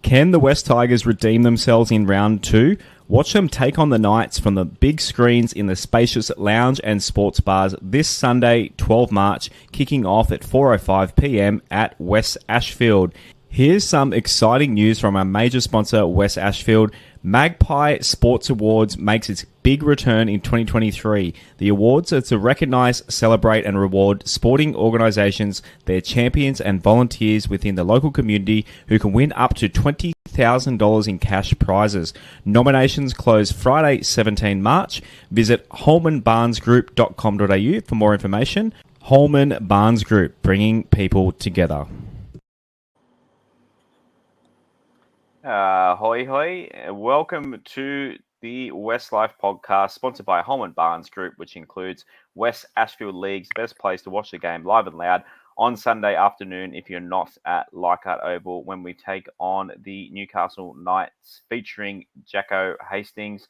Can the West Tigers redeem themselves in round 2? Watch them take on the Knights from the big screens in the spacious lounge and sports bars this Sunday, 12 March, kicking off at 4:05 p.m. at West Ashfield. Here's some exciting news from our major sponsor, West Ashfield. Magpie Sports Awards makes its big return in 2023. The awards are to recognise, celebrate and reward sporting organisations, their champions and volunteers within the local community who can win up to $20,000 in cash prizes. Nominations close Friday, 17 March. Visit holmanbarnesgroup.com.au for more information. Holman Barnes Group, bringing people together. Hoi hoi, welcome to the West Life podcast, sponsored by Holman Barnes Group, which includes West Ashfield League's best place to watch the game live and loud on Sunday afternoon if you're not at Leichhardt Oval when we take on the Newcastle Knights featuring Jacko Hastings.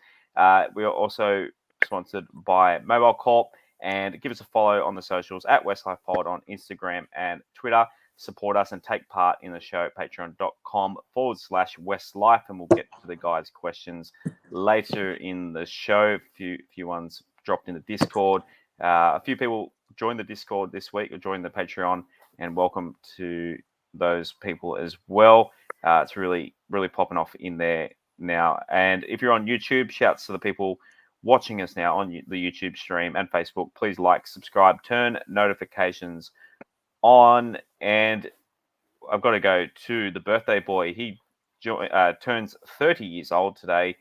We are also sponsored by Mobile Corp, and give us a follow on the socials at West Life Pod on Instagram and Twitter. Support us and take part in the show at patreon.com/Westlife, and we'll get to the guys' questions later in the show. A few ones dropped in the Discord. A few people joined the Discord this week or joined the Patreon, and welcome to those people as well. It's really, really popping off in there now. And if you're on YouTube, shouts to the people watching us now on the YouTube stream and Facebook. Please like, subscribe, turn notifications on, and I've got to go to the birthday boy. He turns 30 years old today.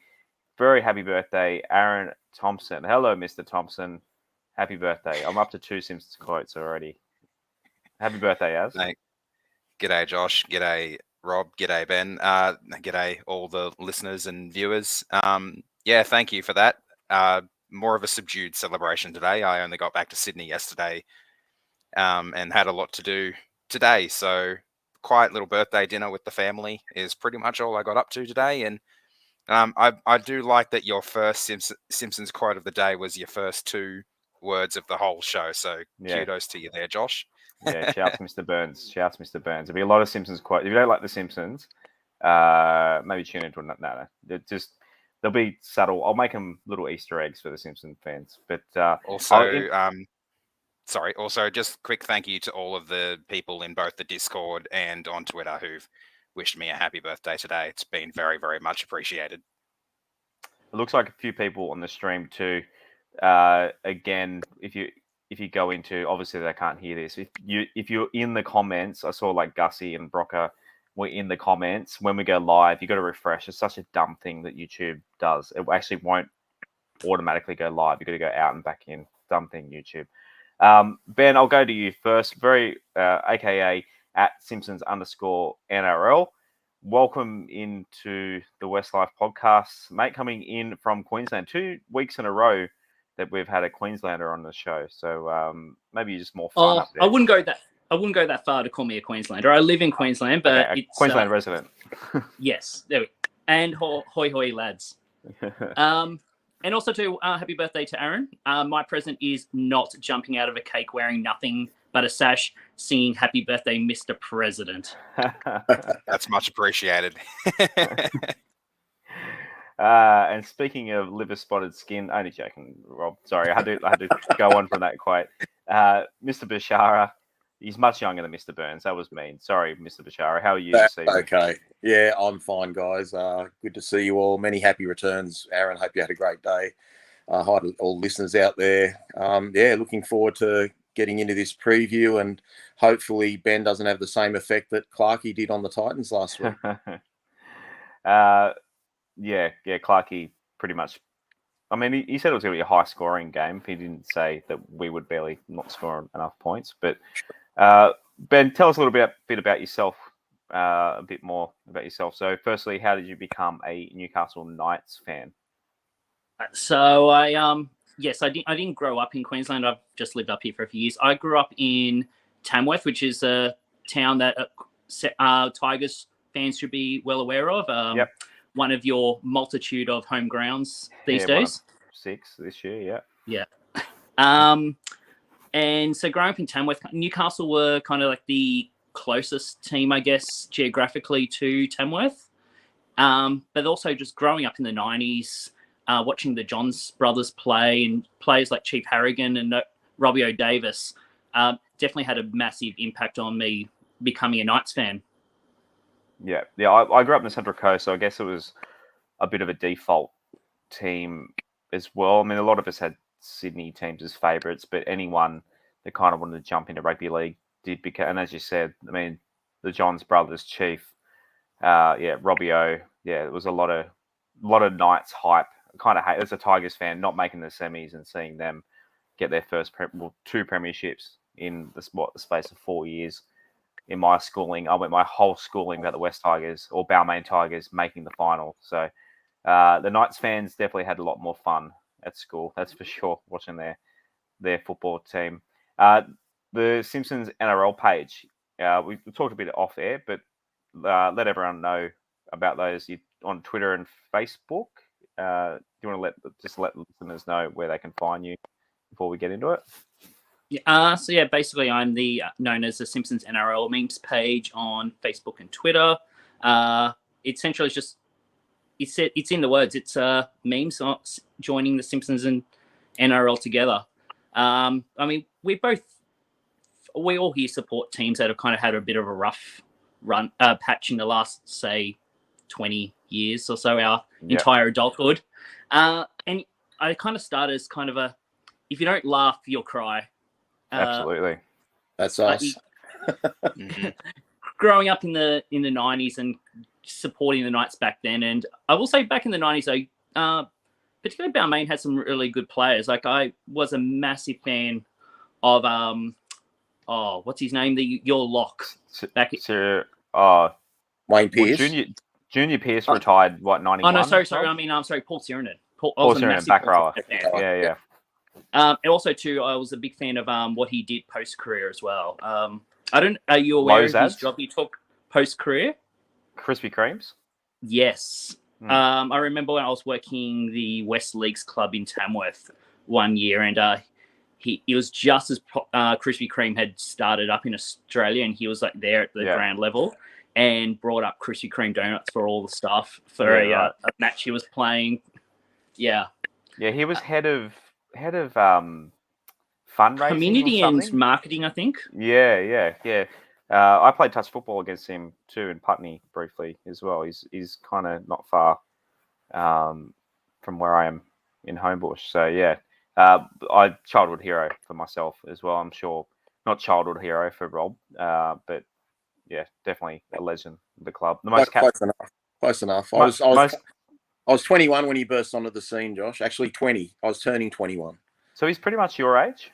Very happy birthday, Aaron Thompson. Hello, Mr. Thompson. Happy birthday. I'm up to 2 Simpsons quotes already. Happy birthday, Az. G'day, Josh. G'day, Rob. G'day, Ben. G'day, all the listeners and viewers. Thank you for that. More of a subdued celebration today. I only got back to Sydney yesterday and had a lot to do today. So quiet little birthday dinner with the family is pretty much all I got up to today. And I do like that your first Simpsons quote of the day was your first 2 words of the whole show. So kudos to you there, Josh. Yeah, shouts Mr. Burns. Shouts Mr. Burns. There'll be a lot of Simpsons quotes. If you don't like the Simpsons, maybe tune into it. No. They'll be subtle. I'll make them little Easter eggs for the Simpsons fans. But Also, just quick thank you to all of the people in both the Discord and on Twitter who've wished me a happy birthday today. It's been very, very much appreciated. It looks like a few people on the stream too. Again, if you go into, obviously they can't hear this. If you're in the comments, I saw like Gussie and Brocker were in the comments. When we go live, you got to refresh. It's such a dumb thing that YouTube does. It actually won't automatically go live. You got to go out and back in. Dumb thing, YouTube. Ben, I'll go to you first. AKA at Simpsons _NRL. Welcome into the West Life podcast, mate. Coming in from Queensland, 2 weeks in a row that we've had a Queenslander on the show. So maybe just more fun up there. I wouldn't go that far to call me a Queenslander. I live in Queensland, but it's Queensland resident. Yes, there we go. And hoi hoi lads. And also to happy birthday to Aaron. My present is not jumping out of a cake wearing nothing but a sash singing happy birthday, Mr. President. That's much appreciated. And speaking of liver spotted skin, only joking, Rob. Sorry, I had to go on from that quote. Mr. Bashara, He's much younger than Mr. Burns. That was mean. Sorry, Mr. Bashara. How are you That's this evening? okay. Yeah, I'm fine, guys. Good to see you all. Many happy returns, Aaron. Hope you had a great day. Hi to all listeners out there. Looking forward to getting into this preview, and hopefully Ben doesn't have the same effect that Clarkey did on the Titans last week. Clarkey pretty much. I mean, he said it was going to be a high-scoring game. He didn't say that we would barely not score enough points. But Ben, tell us a little bit about yourself, a bit more about yourself. So, firstly, how did you become a Newcastle Knights fan? So I didn't grow up in Queensland. I've just lived up here for a few years. I grew up in Tamworth, which is a town that Tigers fans should be well aware of. Yep. One of your multitude of home grounds these days. 6 this year, yeah. And so growing up in Tamworth, Newcastle were kind of like the closest team, I guess, geographically to Tamworth. But also just growing up in the 90s, watching the Johns brothers play and players like Chief Harrigan and Robbie O'Davis definitely had a massive impact on me becoming a Knights fan. Yeah. I grew up in the Central Coast, so I guess it was a bit of a default team as well. I mean, a lot of us had Sydney teams as favourites, but anyone that kind of wanted to jump into rugby league did become. And as you said, I mean, the Johns brothers, Chief, Robbie O, it was a lot of Knights hype. Kind of hate as a Tigers fan not making the semis and seeing them get their first 2 premierships in the space of 4 years. In my schooling, I went my whole schooling about the West Tigers or Balmain Tigers making the final. So the Knights fans definitely had a lot more fun at school. That's for sure. Watching their football team. The Simpsons NRL page. We talked a bit off air, but let everyone know about those on Twitter and Facebook. Do you want to let listeners know where they can find you before we get into it? Basically I'm known as the Simpsons NRL memes page on Facebook and Twitter. Essentially it's in the words. It's memes joining the Simpsons and NRL together. I mean, we all here support teams that have kind of had a bit of a rough run patch in the last, say, 20 years or so, our entire adulthood. And I kind of started as kind of if you don't laugh, you'll cry. Absolutely. That's us. Growing up in the 90s and supporting the Knights back then, and I will say back in the 90s, particularly Balmain had some really good players. Like I was a massive fan of what's his name? Your lock back Wayne Pearce. Junior Pearce retired 91. Oh no, sorry. I mean, I'm sorry, Paul Sirenen. Paul Sirenen, back rower. Yeah. And also too, I was a big fan of what he did post career as well. Are you aware of his job he took post career? Krispy Kremes? Yes. I remember when I was working the West Leagues Club in Tamworth one year, and he was just as Krispy Kreme had started up in Australia, and he was like there at the ground level and brought up Krispy Kreme donuts for all the staff for a match he was playing. Yeah. Yeah, he was head of fundraising, community and marketing, I think. Yeah. I played touch football against him too in Putney briefly as well. He's kind of not far from where I am in Homebush. So yeah, I childhood hero for myself as well. I'm sure not childhood hero for Rob, but yeah, definitely a legend of the club. The most close enough. I was 21 when he burst onto the scene, Josh. Actually 20. I was turning 21. So he's pretty much your age?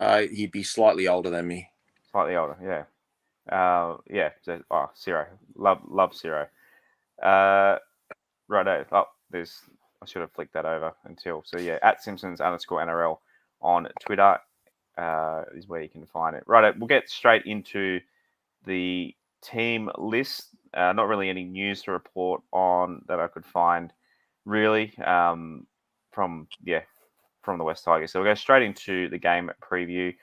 He'd be slightly older than me. Slightly older, yeah. Ciro. Love Ciro. Righto. I should have flicked that over until. So yeah, at Simpsons_NRL on Twitter is where you can find it. Righto. We'll get straight into the team list. Not really any news to report on that I could find really from the West Tigers. So we'll go straight into the game preview.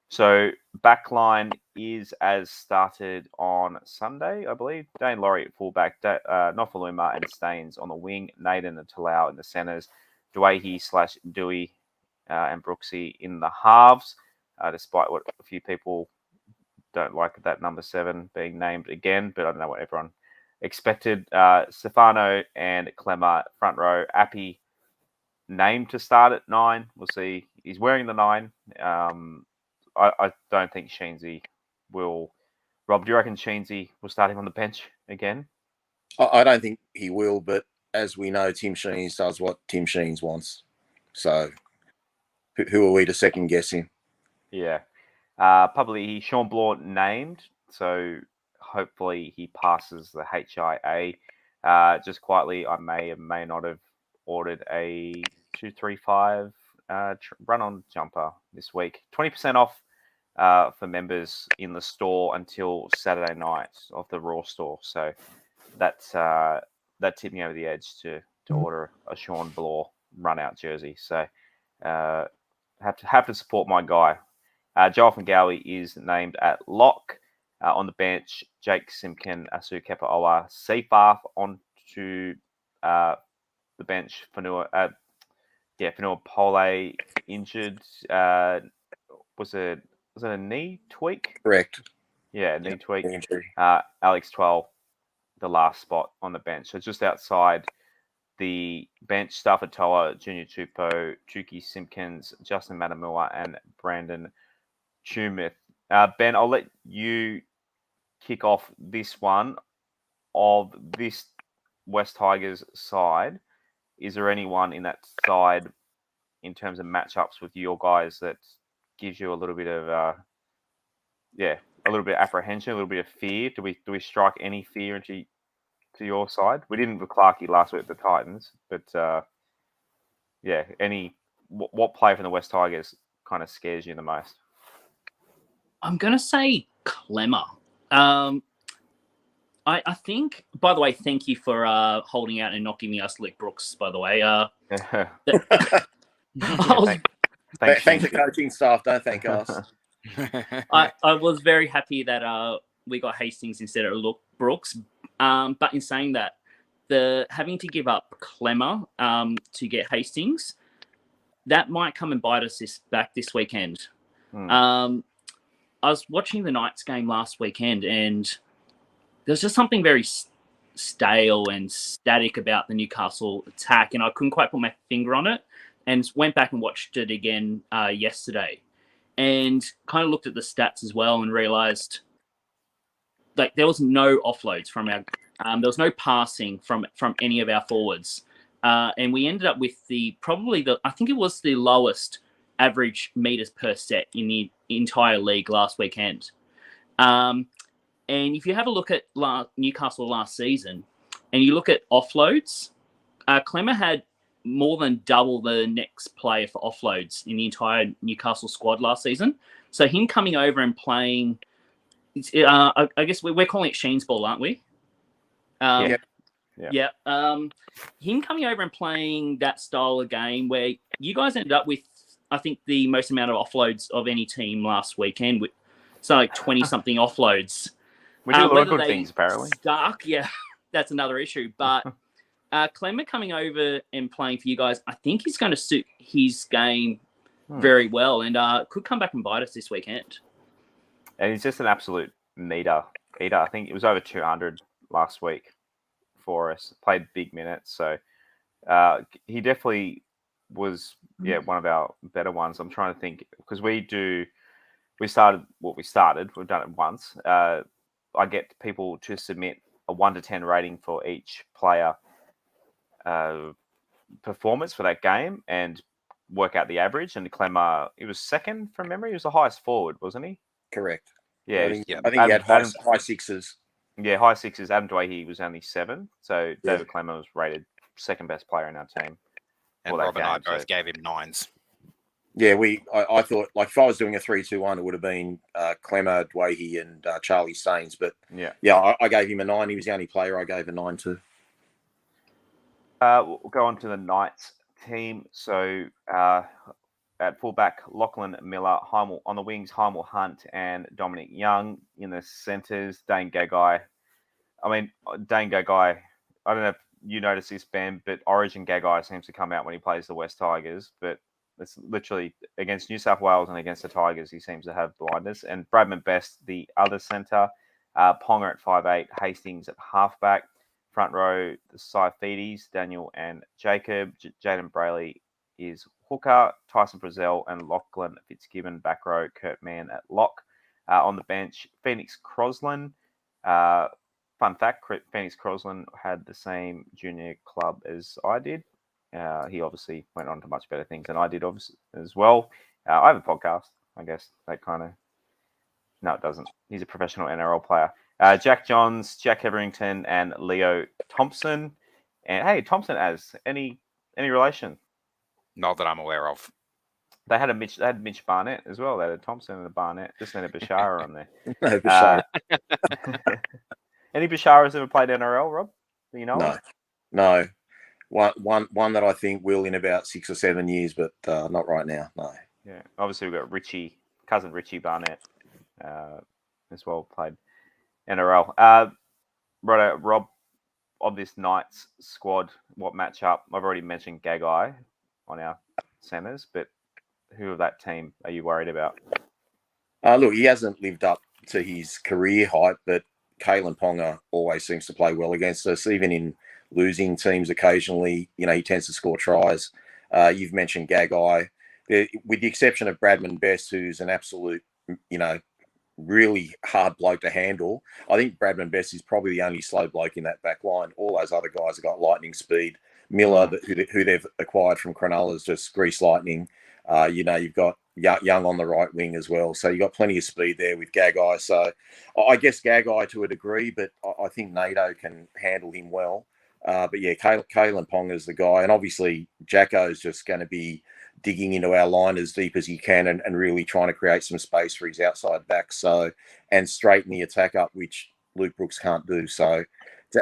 So backline is as started on Sunday, I believe. Dane Laurie at fullback, Nofaluma and Staines on the wing, Naden and Talau in the centres, Dewey and Brooksy in the halves, despite what a few people don't like that number 7 being named again, but I don't know what everyone expected. Stefano and Clemmer front row. Appy named to start at 9. We'll see. He's wearing the 9. I don't think Sheensy will. Rob, do you reckon Sheensy will start him on the bench again? I don't think he will, but as we know, Tim Sheens does what Tim Sheens wants. So who are we to second guess him? Yeah. Probably Sean Blaw named, so hopefully he passes the HIA. Just quietly, I may or may not have ordered a 235 run-on jumper this week. 20% off for members in the store until Saturday night of the Raw store. So that tipped me over the edge to order a Sean Blaw run-out jersey. So have to support my guy. Joel Gowie is named at lock. On the bench, Jake Simpkin, Asu Kepa Owa, Seafarth onto the bench. Fanua Pole injured. Was it a knee tweak? Correct. Yeah, knee tweak. Injury. Alex 12, the last spot on the bench. So just outside the bench, Stafford Toa, Junior Tupou, Tuki Simpkins, Justin Matamua, and Brandon Tumith. Ben, I'll let you kick off this one. Of this West Tigers side, is there anyone in that side in terms of matchups with your guys that gives you a little bit of a little bit of apprehension, a little bit of fear? Do we strike any fear into your side? We didn't with Clarkey last week at the Titans, but what player from the West Tigers kind of scares you the most? I'm going to say Clemmer. I think, by the way, thank you for holding out and not giving us Lick Brooks, by the way. Thank the coaching staff. Don't thank us. I was very happy that we got Hastings instead of Brooks. But in saying that, having to give up Clemmer to get Hastings, that might come and bite us back this weekend. I was watching the Knights game last weekend, and there's just something very stale and static about the Newcastle attack, and I couldn't quite put my finger on it, and went back and watched it again yesterday, and kind of looked at the stats as well and realised like there was no offloads from our, there was no passing from any of our forwards, and we ended up with I think it was the lowest average meters per set in the entire league last weekend. And if you have a look at Newcastle last season and you look at offloads, Clemmer had more than double the next player for offloads in the entire Newcastle squad last season. So him coming over and playing, I guess we're calling it Sheen's ball, aren't we? Yeah. Him coming over and playing that style of game where you guys ended up with, I think, the most amount of offloads of any team last weekend. So like 20-something offloads. We do a lot of good things, apparently. Stuck, yeah, that's another issue. But Clemmer coming over and playing for you guys, I think he's going to suit his game very well, and could come back and bite us this weekend. And he's just an absolute eater. I think it was over 200 last week for us. Played big minutes, so he definitely was one of our better ones. I'm trying to think because we started. We've done it once. I get people to submit a 1 to 10 rating for each player performance for that game and work out the average. And Clemmer, he was second from memory. He was the highest forward, wasn't he? Correct. Yeah. I think he had high sixes. Yeah, high sixes. Adam Dwayne was only 7. So Yeah. David Clemmer was rated second best player in our team. And Rob and I both gave him 9s. Yeah, I thought, like, if I was doing a 3-2-1, it would have been Clemmer, Dwayne, and Charlie Staines. But I gave him a 9. He was the only player I gave a 9 to. We'll go on to the Knights team. So at fullback, Lachlan Miller, Heimel on the wings, Heimel Hunt and Dominic Young in the centres. Dane Gagai. Dane Gagai, I don't know if you noticed this, Ben, but Origin Gagai seems to come out when he plays the West Tigers, but It's literally against New South Wales and against the Tigers. He seems to have blindness. And Bradman Best, the other centre. Ponga at 5'8", Hastings at halfback. Front row, the Saifidis, Daniel and Jacob. Jaden Brayley is hooker. Tyson Frizzell and Lachlan Fitzgibbon back row. Kurt Mann at lock. On the bench, Phoenix Crosland. Fun fact, Phoenix Crosland had the same junior club as I did. He obviously went on to much better things than I did as well. I have a podcast, I guess. That kind of... No, it doesn't. He's a professional NRL player. Jack Johns, Jack Hetherington, and Leo Thompson. And hey, Thompson as any relation? Not that I'm aware of. They had Mitch Barnett as well. They had a Thompson and a Barnett. Just need a Bashara on there. No, Bashara. Any Basharas ever played NRL, Rob? Do you know? No. One that I think will in about 6 or 7 years, but not right now. No. Yeah. Obviously, we've got cousin Richie Barnett as well, played NRL. Rob, of this night's squad, what matchup? I've already mentioned Gagai on our centres, but who of that team are you worried about? Look, he hasn't lived up to his career height, but Kalen Ponga always seems to play well against us, even in losing teams occasionally. He tends to score tries. You've mentioned Gagai. With the exception of Bradman Best, who's an absolute, really hard bloke to handle. I think Bradman Best is probably the only slow bloke in that back line. All those other guys have got lightning speed. Miller, who they've acquired from Cronulla, is just grease lightning. You've got Young on the right wing as well. So you've got plenty of speed there with Gagai. So I guess Gagai to a degree, but I think NATO can handle him well. But yeah, Kalen Ponga is the guy. And obviously Jacko's just going to be digging into our line as deep as he can and really trying to create some space for his outside back. And straighten the attack up, which Luke Brooks can't do. So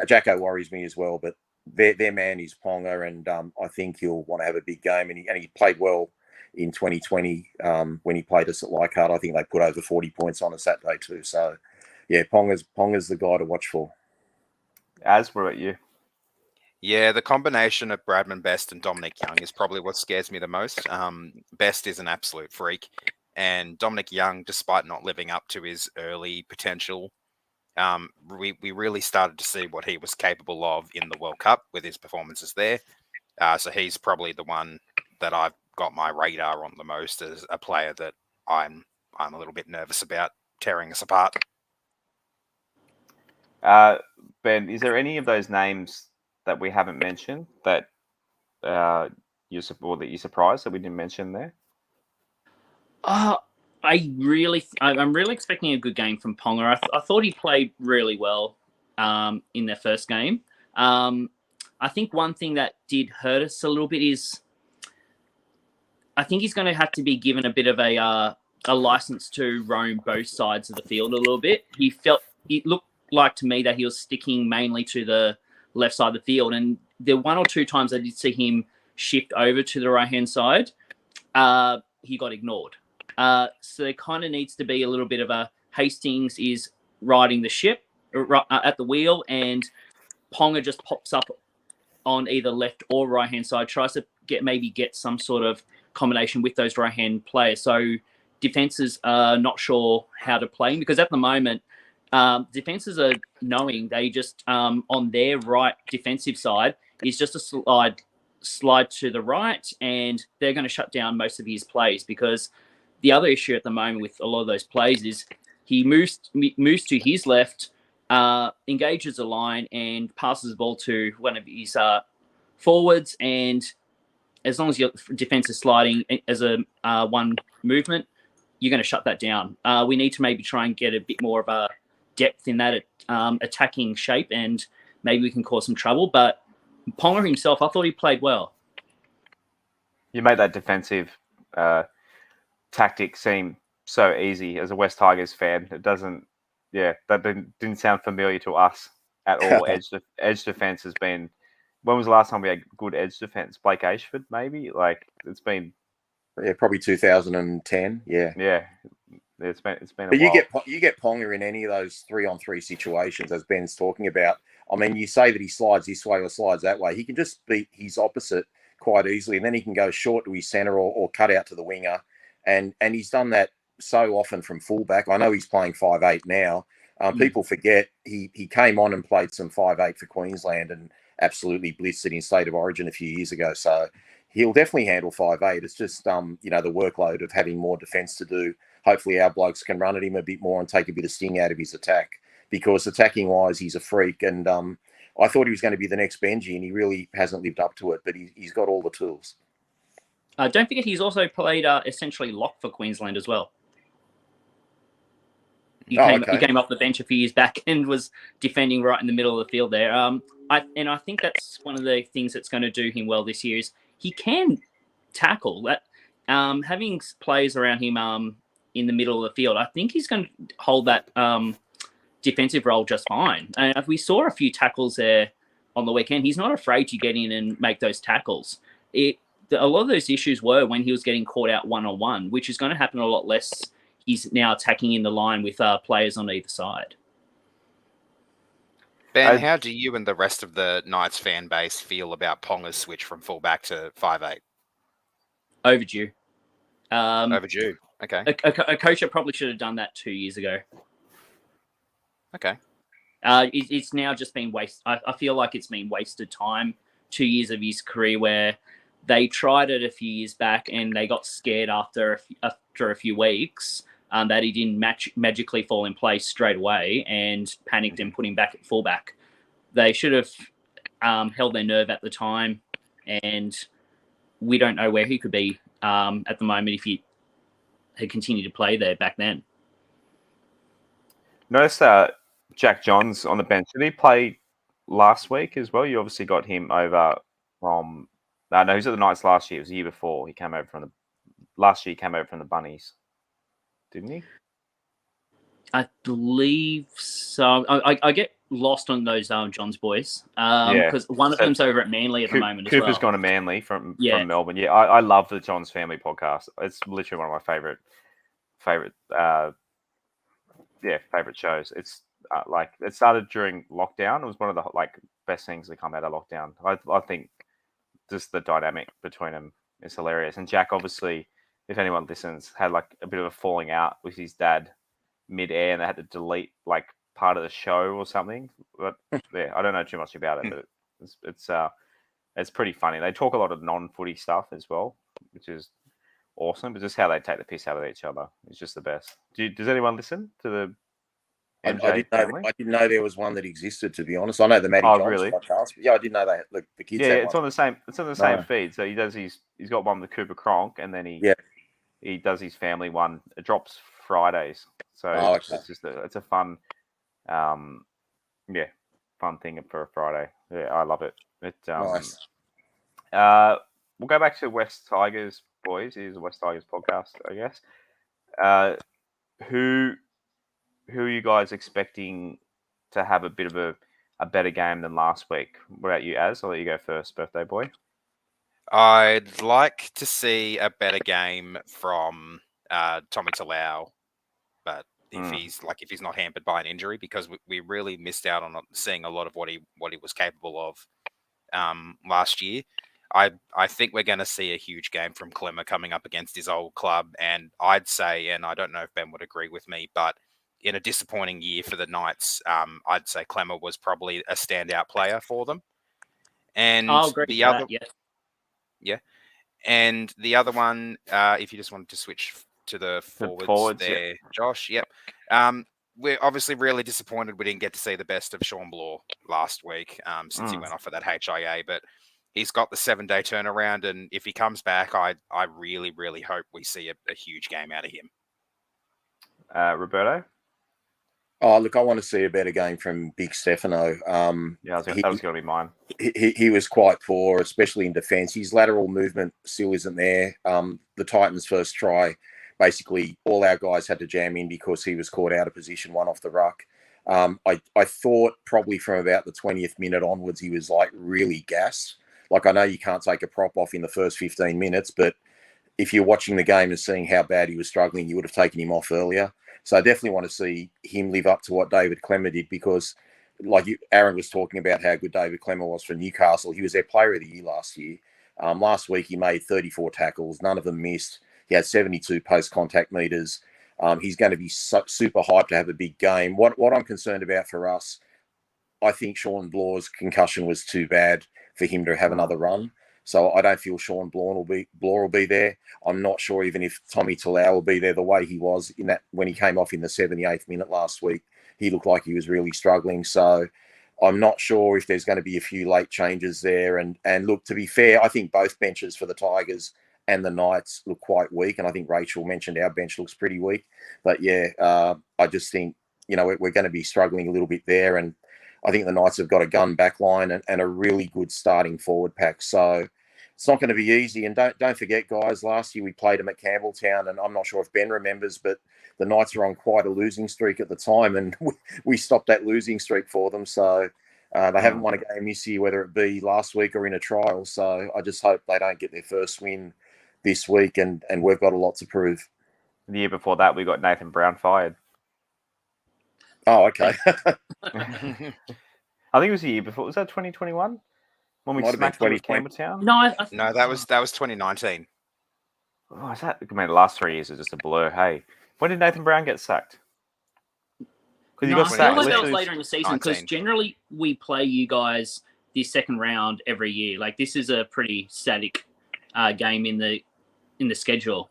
Jacko worries me as well, but their man is Ponga, and I think he'll want to have a big game. And he played well in 2020 when he played us at Leichhardt. I think they put over 40 points on a Saturday too. So yeah, Ponga's the guy to watch for. What about you? Yeah, the combination of Bradman Best and Dominic Young is probably what scares me the most. Best is an absolute freak, and Dominic Young, despite not living up to his early potential, we really started to see what he was capable of in the World Cup with his performances there. So he's probably the one that I've got my radar on the most as a player that I'm a little bit nervous about tearing us apart. Ben, is there any of those names that we haven't mentioned that you're surprised that we didn't mention there? I'm really expecting a good game from Ponga. I thought he played really well in their first game. I think one thing that did hurt us a little bit is I think he's going to have to be given a bit of a license to roam both sides of the field a little bit. It looked like to me that he was sticking mainly to the left side of the field, and the one or two times I did see him shift over to the right-hand side, he got ignored. So there kind of needs to be a little bit of a Hastings is riding the ship at the wheel, and Ponga just pops up on either left or right-hand side, tries to get some sort of combination with those right-hand players. So defenses are not sure how to play him, because at the moment, defenses are knowing they just on their right defensive side is just a slide to the right, and they're going to shut down most of his plays, because the other issue at the moment with a lot of those plays is he moves to his left, engages a line, and passes the ball to one of his forwards. And as long as your defense is sliding as a one movement, you're going to shut that down. We need to maybe try and get a bit more of a depth in that attacking shape, and maybe we can cause some trouble. But Ponga himself, I thought he played well. You made that defensive tactic seem so easy as a West Tigers fan. It doesn't, that didn't sound familiar to us at all. Edge defense has been. When was the last time we had good edge defense? Blake Ashford, maybe. Like it's been. Yeah, probably 2010. Yeah. Yeah, it's been. But you get Ponga in any of those 3-on-3 situations, as Ben's talking about. I mean, you say that he slides this way or slides that way. He can just beat his opposite quite easily, and then he can go short to his centre or cut out to the winger, and he's done that so often from fullback. I know he's playing 5'8" now. People forget he came on and played some 5'8" for Queensland and absolutely blitzed it in State of Origin a few years ago. So he'll definitely handle 5'8". It's just the workload of having more defence to do. Hopefully our blokes can run at him a bit more and take a bit of sting out of his attack, because attacking wise he's a freak. And I thought he was going to be the next Benji, and he really hasn't lived up to it. But he's got all the tools. Don't forget he's also played essentially lock for Queensland as well. He came off the bench a few years back and was defending right in the middle of the field there. I think that's one of the things that's going to do him well this year is he can tackle. That having players around him in the middle of the field, I think he's going to hold that defensive role just fine. And we saw a few tackles there on the weekend. He's not afraid to get in and make those tackles. A lot of those issues were when he was getting caught out one-on-one, which is going to happen a lot less. He's now attacking in the line with players on either side. Ben, how do you and the rest of the Knights fan base feel about Ponga's switch from fullback to 5'8"? Overdue. Overdue. Okay. A coach probably should have done that 2 years ago. Okay. It's now just been wasted. I feel like it's been wasted time. 2 years of his career where they tried it a few years back and they got scared after a few weeks that he didn't magically fall in place straight away and panicked and put him back at fullback. They should have held their nerve at the time, and we don't know where he could be at the moment if he had continued to play there back then. Notice Jack Johns on the bench. Did he play last week as well? You obviously got him over from... No, he was at the Knights last year. It was the year before. He came over from the... Last year he came over from the Bunnies. Didn't he? I believe so. I get lost on those Johns boys because one of them's over at Manly at the moment as well. Cooper's gone to Manly from Melbourne. Yeah, I love the Johns Family podcast. It's literally one of my favorite shows. It's it started during lockdown. It was one of the best things that come out of lockdown. I think just the dynamic between them is hilarious. And Jack, obviously, if anyone listens, had a bit of a falling out with his dad mid-air, and they had to delete part of the show or something. But yeah, I don't know too much about it, but it's pretty funny. They talk a lot of non-footy stuff as well, which is awesome. But just how they take the piss out of each other is just the best. Does anyone listen to the MJ family? I didn't know there was one that existed, to be honest. I know the Matty Johns podcast, but I didn't know that the kids. Yeah, it's on the same feed. So he's got one with Cooper Cronk, and then he does his family one. It drops Fridays, so it's just it's a fun, fun thing for a Friday. Yeah, I love it. Nice. We'll go back to West Tigers, boys. It is a West Tigers podcast, I guess. Who are you guys expecting to have a bit of a better game than last week? What about you, Az? I'll let you go first, birthday boy. I'd like to see a better game from Tommy Talau, but if he's not hampered by an injury, because we really missed out on seeing a lot of what he was capable of last year. I think we're going to see a huge game from Clemmer coming up against his old club, and I'd say, and I don't know if Ben would agree with me, but in a disappointing year for the Knights, I'd say Clemmer was probably a standout player for them. And I'll agree with that, yes. Yeah. And the other one, if you just wanted to switch to the forwards there, yeah. Josh, yep. We're obviously really disappointed we didn't get to see the best of Sean Bloor last week since he went off for that HIA, but he's got the 7-day turnaround, and if he comes back, I really, really hope we see a huge game out of him. Roberto? Oh, look, I want to see a better game from Big Stefano. That was going to be mine. He was quite poor, especially in defence. His lateral movement still isn't there. The Titans' first try, basically all our guys had to jam in because he was caught out of position, one off the ruck. I thought probably from about the 20th minute onwards, he was really gassed. I know you can't take a prop off in the first 15 minutes, but if you're watching the game and seeing how bad he was struggling, you would have taken him off earlier. So I definitely want to see him live up to what David Clemmer did, because Aaron was talking about how good David Clemmer was for Newcastle. He was their player of the year last year. Last week, he made 34 tackles. None of them missed. He had 72 post-contact meters. He's going to be super hyped to have a big game. What I'm concerned about for us, I think Sean Blaw's concussion was too bad for him to have another run. So I don't feel Sean Blaw will be there. I'm not sure even if Tommy Talau will be there the way he was in that when he came off in the 78th minute last week. He looked like he was really struggling. So I'm not sure if there's going to be a few late changes there. And look, to be fair, I think both benches for the Tigers and the Knights look quite weak. And I think Rachel mentioned our bench looks pretty weak. But yeah, I just think, we're going to be struggling a little bit there. And I think the Knights have got a gun back line and a really good starting forward pack. So it's not going to be easy. And don't forget, guys, last year we played them at Campbelltown, and I'm not sure if Ben remembers, but the Knights were on quite a losing streak at the time, and we stopped that losing streak for them. So they haven't won a game this year, whether it be last week or in a trial. So I just hope they don't get their first win this week, and we've got a lot to prove. The year before that, we got Nathan Brown fired. Oh, okay. I think it was the year before. Was that 2021? When we smacked them at Campbelltown? No, that was 2019. Oh, is that? I mean, the last 3 years are just a blur. Hey, when did Nathan Brown get sacked? Because he got sacked. That was later in the season. Because generally we play you guys this second round every year. Like this is a pretty static game in the schedule.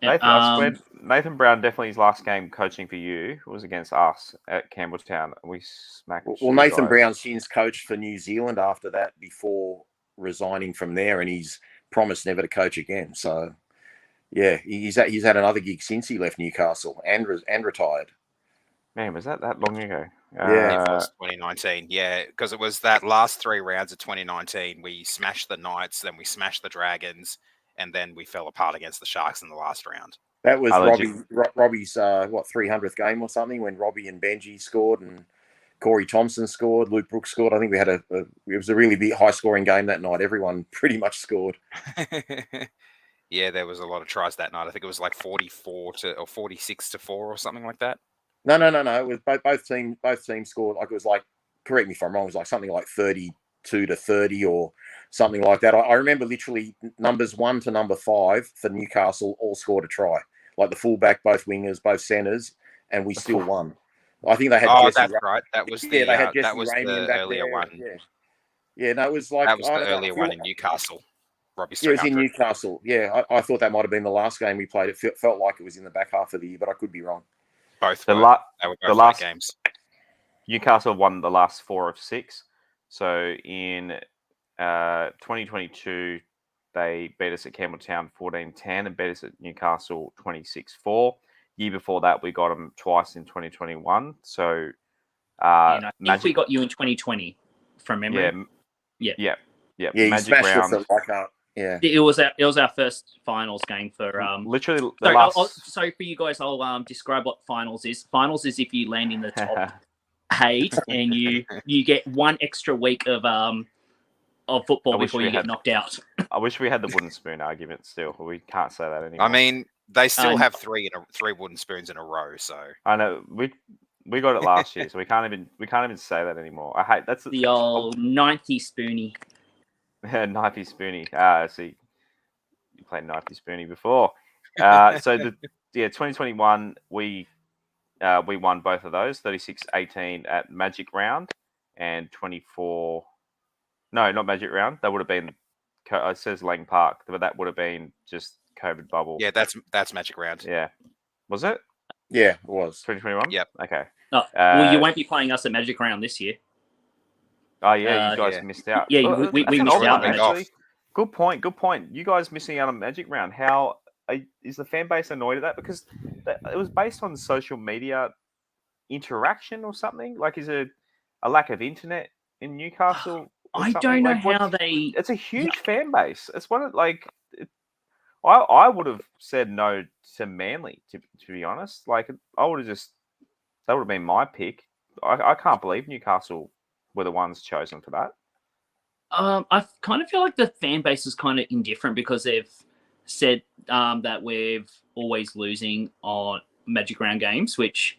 Nathan Brown definitely his last game coaching for you was against us at Campbelltown. We smacked. Well, Nathan Brown since coached for New Zealand after that before resigning from there, and he's promised never to coach again. So, yeah, he's had another gig since he left Newcastle and retired. Man, was that long ago? Yeah, it was 2019. Yeah, because it was that last 3 rounds of 2019. We smashed the Knights, then we smashed the Dragons, and then we fell apart against the Sharks in the last round. That was Robbie's 300th game or something when Robbie and Benji scored and Corey Thompson scored, Luke Brooks scored. I think we had it was a really big high scoring game that night. Everyone pretty much scored. Yeah, there was a lot of tries that night. I think it was like 46-4 or something like that. No. It was both teams scored. Like it was like, correct me if I'm wrong, it was like something like 32-30 or something like that. I remember literally numbers 1 to number 5 for Newcastle all scored a try. Like the fullback, both wingers, both centres, and we still won. I think they had. Oh, Jesse that's right. That was the that was the earlier one. Yeah. No, it was like that was the earlier one in Newcastle. Robbie. Yeah, it was in Newcastle. Yeah, I thought that might have been the last game we played. It felt like it was in the back half of the year, but I could be wrong. Both. They were both the last games. Newcastle won the last 4 of 6. So in 2022, they beat us at Campbelltown 14-10 and beat us at Newcastle 26-4. Year before that, we got them twice in 2021. So I think we got you in 2020 from memory. Yeah, Magic you smashed round. us like that. Yeah, it was our first finals game for literally. So for you guys, I'll describe what finals is. Finals is if you land in the top 8 and you get 1 extra week of football before you get knocked out. I wish we had the wooden spoon argument still, but we can't say that anymore. I mean, they still have 3 wooden spoons in a row. So I know we got it last year, so we can't even say that anymore. I hate that's the old 90 spoonie. Knifey Spoonie. See, you played Knifey Spoonie before. So 2021 we won both of those, 36-18 at Magic Round and 24. No, not Magic Round. That would have been. It says Lang Park, but that would have been just COVID bubble. Yeah, that's Magic Round. Yeah, was it? Yeah, it was 2021. Yep. Okay. Oh, well, you won't be playing us at Magic Round this year. Oh yeah, you guys missed out. Yeah, we missed out. Actually. Good point. You guys missing out on Magic Round. How is the fan base annoyed at that? Because it was based on social media interaction or something. Like, is it a lack of internet in Newcastle? I don't know how they. It's a huge fan base. It's one of I would have said no to Manly to be honest. Like I would have that would have been my pick. I can't believe Newcastle were the ones chosen for that. I kind of feel like the fan base is kind of indifferent because they've said that we're always losing on Magic Round games, which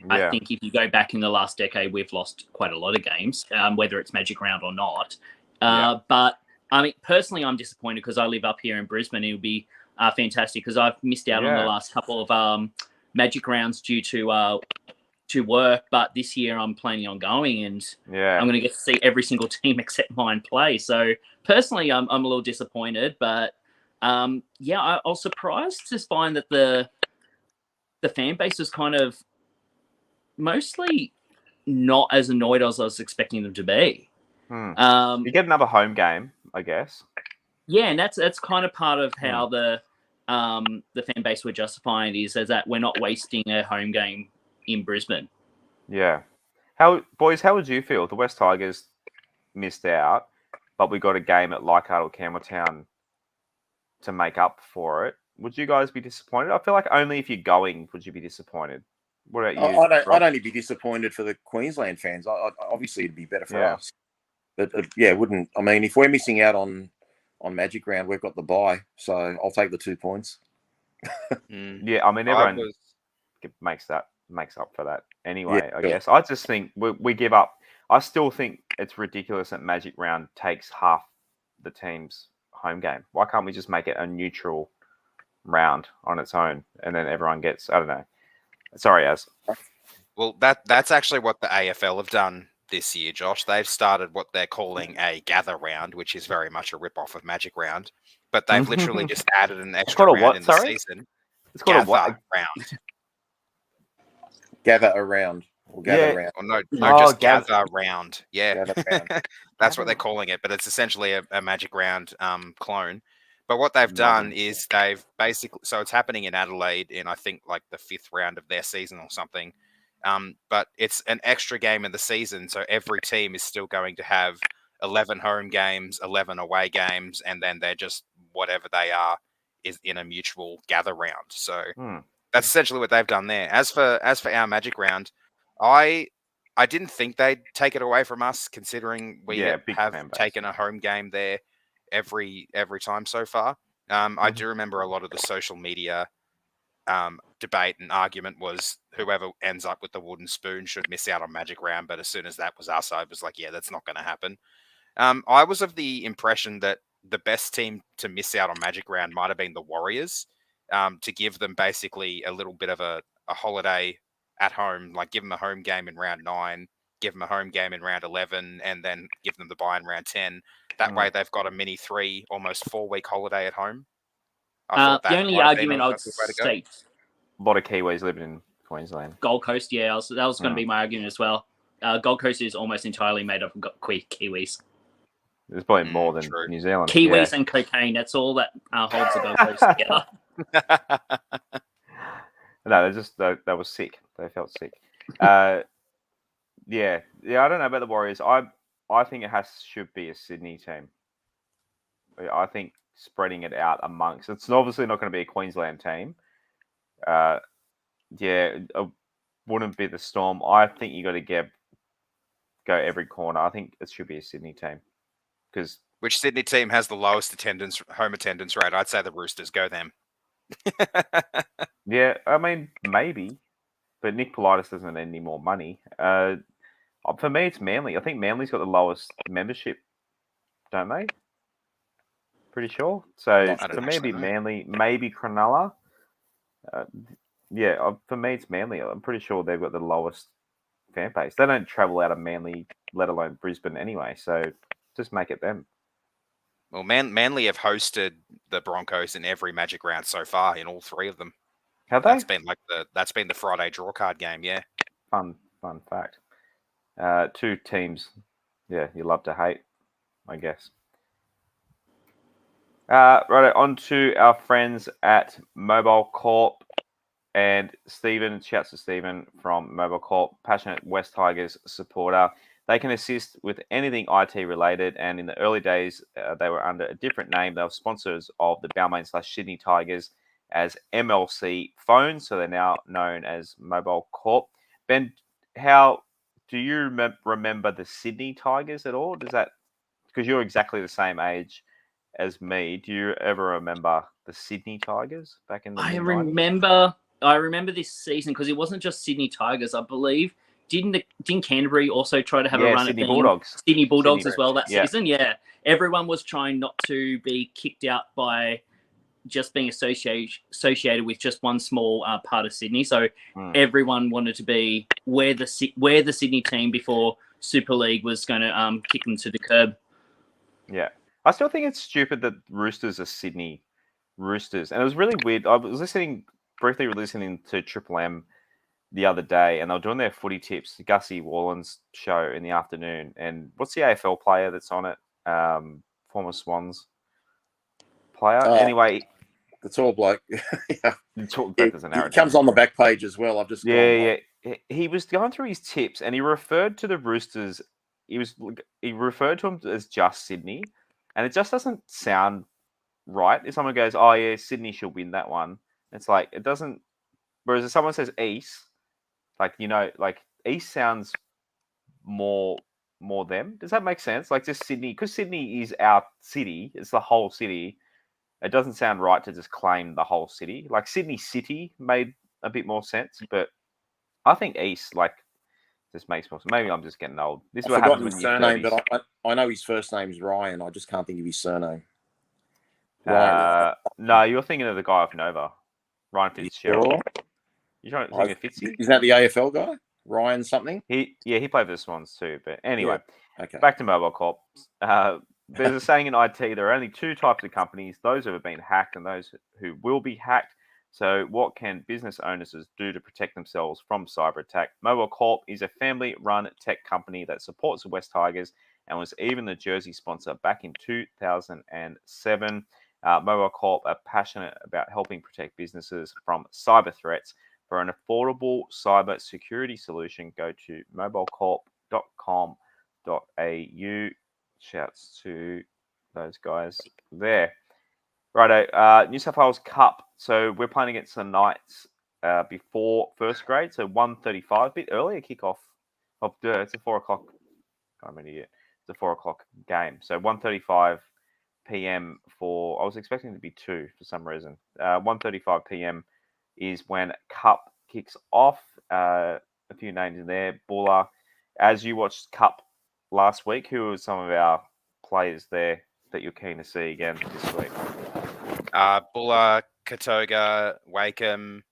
I think if you go back in the last decade, we've lost quite a lot of games, whether it's Magic Round or not. But I mean, personally, I'm disappointed because I live up here in Brisbane. It would be fantastic because I've missed out on the last couple of Magic rounds due to work. But this year, I'm planning on going, and I'm going to get to see every single team except mine play. So personally, I'm a little disappointed. But I was surprised to find that the fan base was kind of mostly not as annoyed as I was expecting them to be. You get another home game, I guess. Yeah, and that's kind of part of how the fan base were justifying it is that we're not wasting a home game in Brisbane. Yeah. How would you feel? The West Tigers missed out, but we got a game at Leichhardt or Campbelltown to make up for it. Would you guys be disappointed? I feel like only if you're going would you be disappointed. What about you? I'd only be disappointed for the Queensland fans. Obviously, it'd be better for us. But it wouldn't. I mean, if we're missing out on Magic Round, we've got the bye, so I'll take the 2 points. Yeah, I mean, everyone makes up for that anyway. I guess I just think we give up. I still think it's ridiculous that Magic Round takes half the team's home game. Why can't we just make it a neutral round on its own, and then everyone gets? I don't know. Sorry, Az. Well, that's actually what the AFL have done this year, Josh. They've started what they're calling a gather round, which is very much a rip-off of Magic Round, but they've literally just added an extra round in the season. It's called a what? Round. Gather around. Or gather round. Or no, just gather round. Yeah, gather round. That's what they're calling it, but it's essentially a Magic Round clone. But what they've done is they've basically, so it's happening in Adelaide in, I think, like the 5th round of their season or something. But it's an extra game in the season, so every team is still going to have 11 home games, 11 away games, and then they're just whatever they are is in a mutual gather round. So that's essentially what they've done there. As for our Magic Round, I didn't think they'd take it away from us, considering we have taken a home game there every time so far. I do remember a lot of the social media debate and argument was whoever ends up with the wooden spoon should miss out on Magic Round, but as soon as that was us, I was like, yeah, that's not going to happen. I was of the impression that the best team to miss out on Magic Round might have been the Warriors, to give them basically a little bit of a holiday at home, like give them a home game in round 9, give them a home game in round 11, and then give them the bye in round 10. That way they've got a mini 3, almost 4-week holiday at home. The only argument I would say, a lot of Kiwis living in Queensland. Gold Coast, that was going to be my argument as well. Gold Coast is almost entirely made up of Kiwis. There's probably more than New Zealand. Kiwis and cocaine, that's all that holds the Gold Coast together. No, they were sick. They felt sick. I don't know about the Warriors. I think it should be a Sydney team. I think spreading it out amongst, it's obviously not going to be a Queensland team. It wouldn't be the Storm. I think you got to go every corner. I think it should be a Sydney team. Which Sydney team has the lowest home attendance rate? I'd say the Roosters. Go them. Yeah, I mean, maybe. But Nick Politis doesn't need any more money. For me, it's Manly. I think Manly's got the lowest membership, don't they? Pretty sure. So for me, it'd be Manly, maybe Cronulla. For me, it's Manly. I'm pretty sure they've got the lowest fan base. They don't travel out of Manly, let alone Brisbane anyway. So just make it them. Well, Manly have hosted the Broncos in every Magic Round so far, in all 3 of them. Have they? That's been the Friday draw card game. Yeah. Fun fact. 2 teams. Yeah, you love to hate, I guess. Right on to our friends at Mobile Corp. And Stephen, shouts to Stephen from Mobile Corp, passionate West Tigers supporter. They can assist with anything IT related. And in the early days, they were under a different name. They were sponsors of the Balmain/Sydney Tigers as MLC Phones. So they're now known as Mobile Corp. Ben, how do you remember the Sydney Tigers at all? Because you're exactly the same age as me. Do you ever remember the Sydney Tigers back in the 90s? I remember this season because it wasn't just Sydney Tigers. I believe didn't Canterbury also try to have a run Sydney at being Bulldogs. Sydney Bulldogs Sydney, as well that yeah. season? Yeah, everyone was trying not to be kicked out by just being associated with just one small part of Sydney. So everyone wanted to be where the Sydney team before Super League was going to kick them to the curb. Yeah, I still think it's stupid that Roosters are Sydney Roosters, and it was really weird. I was briefly listening to Triple M the other day, and they were doing their footy tips, Gussie Warland's show in the afternoon. And what's the AFL player that's on it? Former Swans player. Anyway, the tall bloke. Yeah. That doesn't He comes on the back page as well. I've just yeah. He was going through his tips, and he referred to the Roosters. He referred to them as just Sydney, and it just doesn't sound right. If someone goes, "Oh yeah, Sydney should win that one," it's like it doesn't. Whereas if someone says East, like East sounds more them. Does that make sense? Like just Sydney, because Sydney is our city. It's the whole city. It doesn't sound right to just claim the whole city. Like Sydney City made a bit more sense, but I think East just makes more sense. Maybe I'm just getting old. This is what happens when you're 30s. But I know his first name's Ryan. I just can't think of his surname. Ryan. No, you're thinking of the guy off Nova, Ryan Fitzgerald. Sure? You're trying to think of Fitzy? Isn't that the AFL guy? Ryan something? He played for the Swans too. But anyway, Okay. Back to Mobile Corp. There's a saying in IT, there are only two types of companies, those who have been hacked and those who will be hacked. So what can business owners do to protect themselves from cyber attack? Mobile Corp is a family-run tech company that supports the West Tigers and was even the jersey sponsor back in 2007. Mobile Corp are passionate about helping protect businesses from cyber threats. For an affordable cyber security solution, go to mobilecorp.com.au. Shouts to those guys there. Righto, New South Wales Cup. So we're playing against the Knights before first grade. So 1:35, a bit earlier kickoff. It's a 4 o'clock. I'm an idiot. It's a 4 o'clock game. So 1:35 p.m. I was expecting it to be 2 for some reason. 1:35 p.m. is when Cup kicks off. A few names in there. Buller. As you watched Cup last week, who were some of our players there that you're keen to see again this week? Buller, Katoga, Wakeham,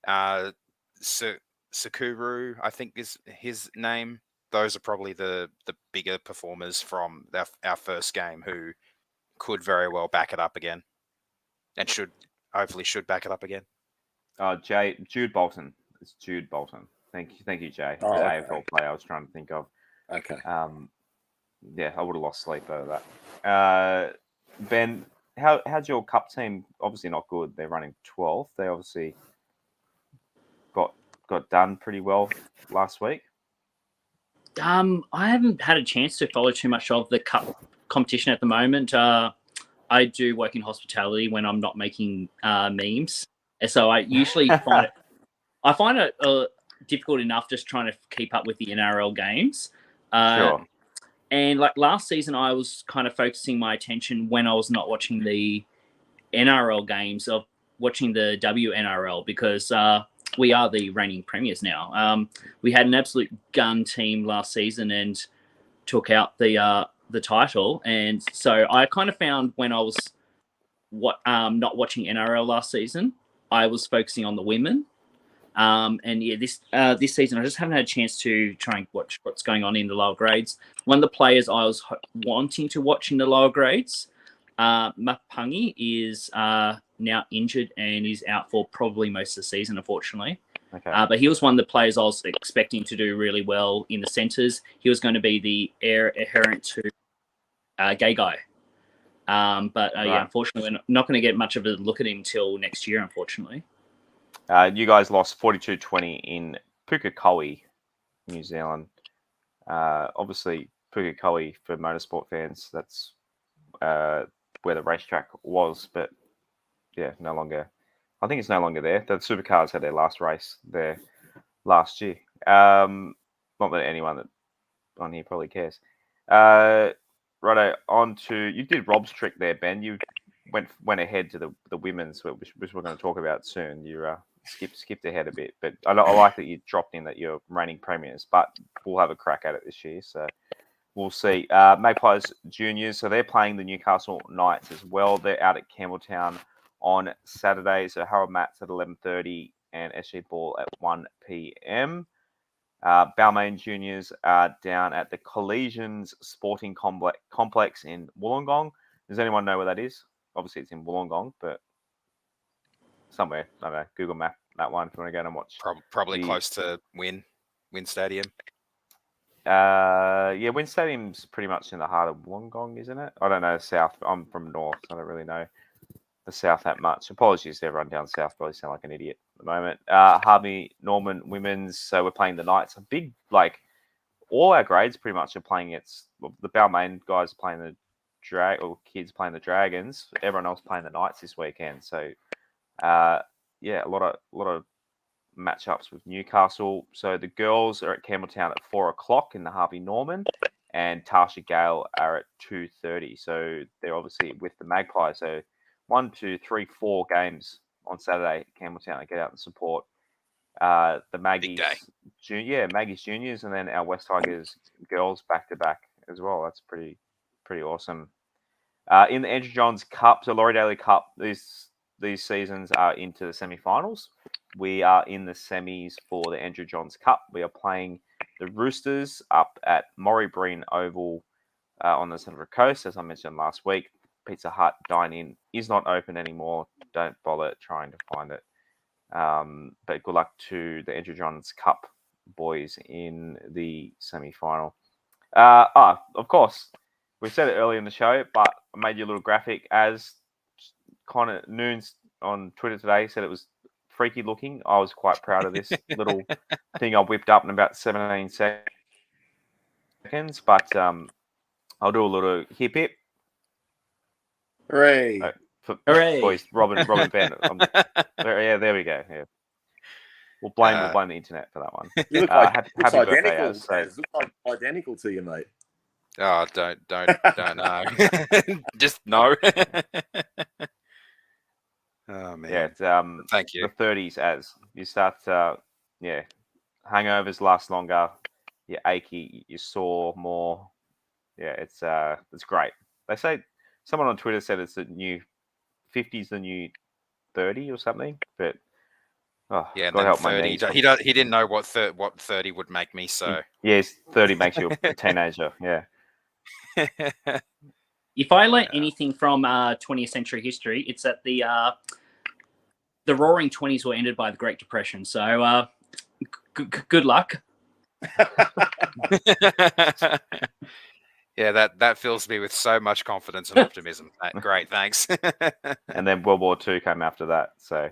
Sakuru, I think is his name. Those are probably the bigger performers from our first game who could very well back it up again and hopefully should back it up again. Jude Bolton. It's Jude Bolton. Thank you, Jay. The AFL player I was trying to think of. Okay. I would have lost sleep over that. Ben, how's your Cup team? Obviously not good. They're running 12th. They obviously got done pretty well last week. I haven't had a chance to follow too much of the Cup competition at the moment. I do work in hospitality when I'm not making memes, and so I usually find it difficult enough just trying to keep up with the NRL games. Sure. And like last season, I was kind of focusing my attention when I was not watching the NRL games of watching the WNRL because we are the reigning premiers now. We had an absolute gun team last season and took out the title. And so I kind of found when I was not watching NRL last season, I was focusing on the women. This season I just haven't had a chance to try and watch what's going on in the lower grades. One of the players I was wanting to watch in the lower grades, Mapungi, is now injured and is out for probably most of the season, unfortunately. Okay. But he was one of the players I was expecting to do really well in the centres. He was going to be the heir apparent to Gay Guy. Right. Unfortunately, we're not going to get much of a look at him until next year, unfortunately. You guys lost 42-20 in Pukekohe, New Zealand. Obviously, Pukekohe, for motorsport fans, that's where the racetrack was, but no longer. I think it's no longer there. The Supercars had their last race there last year. Not that anyone that on here probably cares. Righto, on to you did Rob's trick there, Ben. You went ahead to the women's, which we're going to talk about soon. You skipped ahead a bit. But I like that you dropped in that you're reigning premiers. But we'll have a crack at it this year. So we'll see. Magpies Juniors. So they're playing the Newcastle Knights as well. They're out at Campbelltown on Saturday. So Harold Matts at 11:30 and SG Ball at 1 p.m. Balmain Juniors are down at the Collegians Sporting Complex in Wollongong. Does anyone know where that is? Obviously, it's in Wollongong, but somewhere. I don't know. Google Map that one if you want to go and watch. Probably close to Wynn Stadium. Yeah, Wynn Stadium's pretty much in the heart of Wollongong, isn't it? I don't know south. I'm from north. So I don't really know the south that much. Apologies to everyone down south. Probably sound like an idiot at the moment. Harvey Norman Women's. So we're playing the Knights. A big, all our grades pretty much are playing. The Balmain guys are playing the kids playing the Dragons. Everyone else playing the Knights this weekend. So, yeah, a lot of matchups with Newcastle. So the girls are at Campbelltown at 4:00 in the Harvey Norman, and Tasha Gale are at 2:30. So they're obviously with the Magpies. So 1, 2, 3, 4 games on Saturday at Campbelltown to get out and support the Maggies. Maggies Juniors, and then our West Tigers girls back to back as well. That's pretty awesome. In the Andrew Johns Cup, so Laurie Daly Cup, these seasons are into the semi-finals. We are in the semis for the Andrew Johns Cup. We are playing the Roosters up at Morrie Breen Oval on the Central Coast, as I mentioned last week. Pizza Hut dine-in is not open anymore. Don't bother trying to find it. But good luck to the Andrew Johns Cup boys in the semi-final. Of course, we said it earlier in the show, but I made you a little graphic as Connor Noons on Twitter today said it was freaky looking. I was quite proud of this little thing I whipped up in about 17 seconds, but I'll do a little hip. Hooray! Hooray! Boys, Robin Ben. Yeah, there we go. Yeah. We'll blame the internet for that one. You look happy identical. birthday, Az. So. Look like identical to you, mate. Oh, don't know. Just no. Oh man. Yeah, it's thank you. The 30s as you start hangovers last longer, you're achy, you sore more. Yeah, it's great. They say someone on Twitter said it's the new 50's the new 30 or something, but God help 30, my knees. He didn't know what 30 would make me, so yes, 30 makes you a teenager. Yeah. If I learned anything from 20th century history, it's that the Roaring '20s were ended by the Great Depression. So good luck. Yeah, that fills me with so much confidence and optimism. Great, thanks. And then World War II came after that, so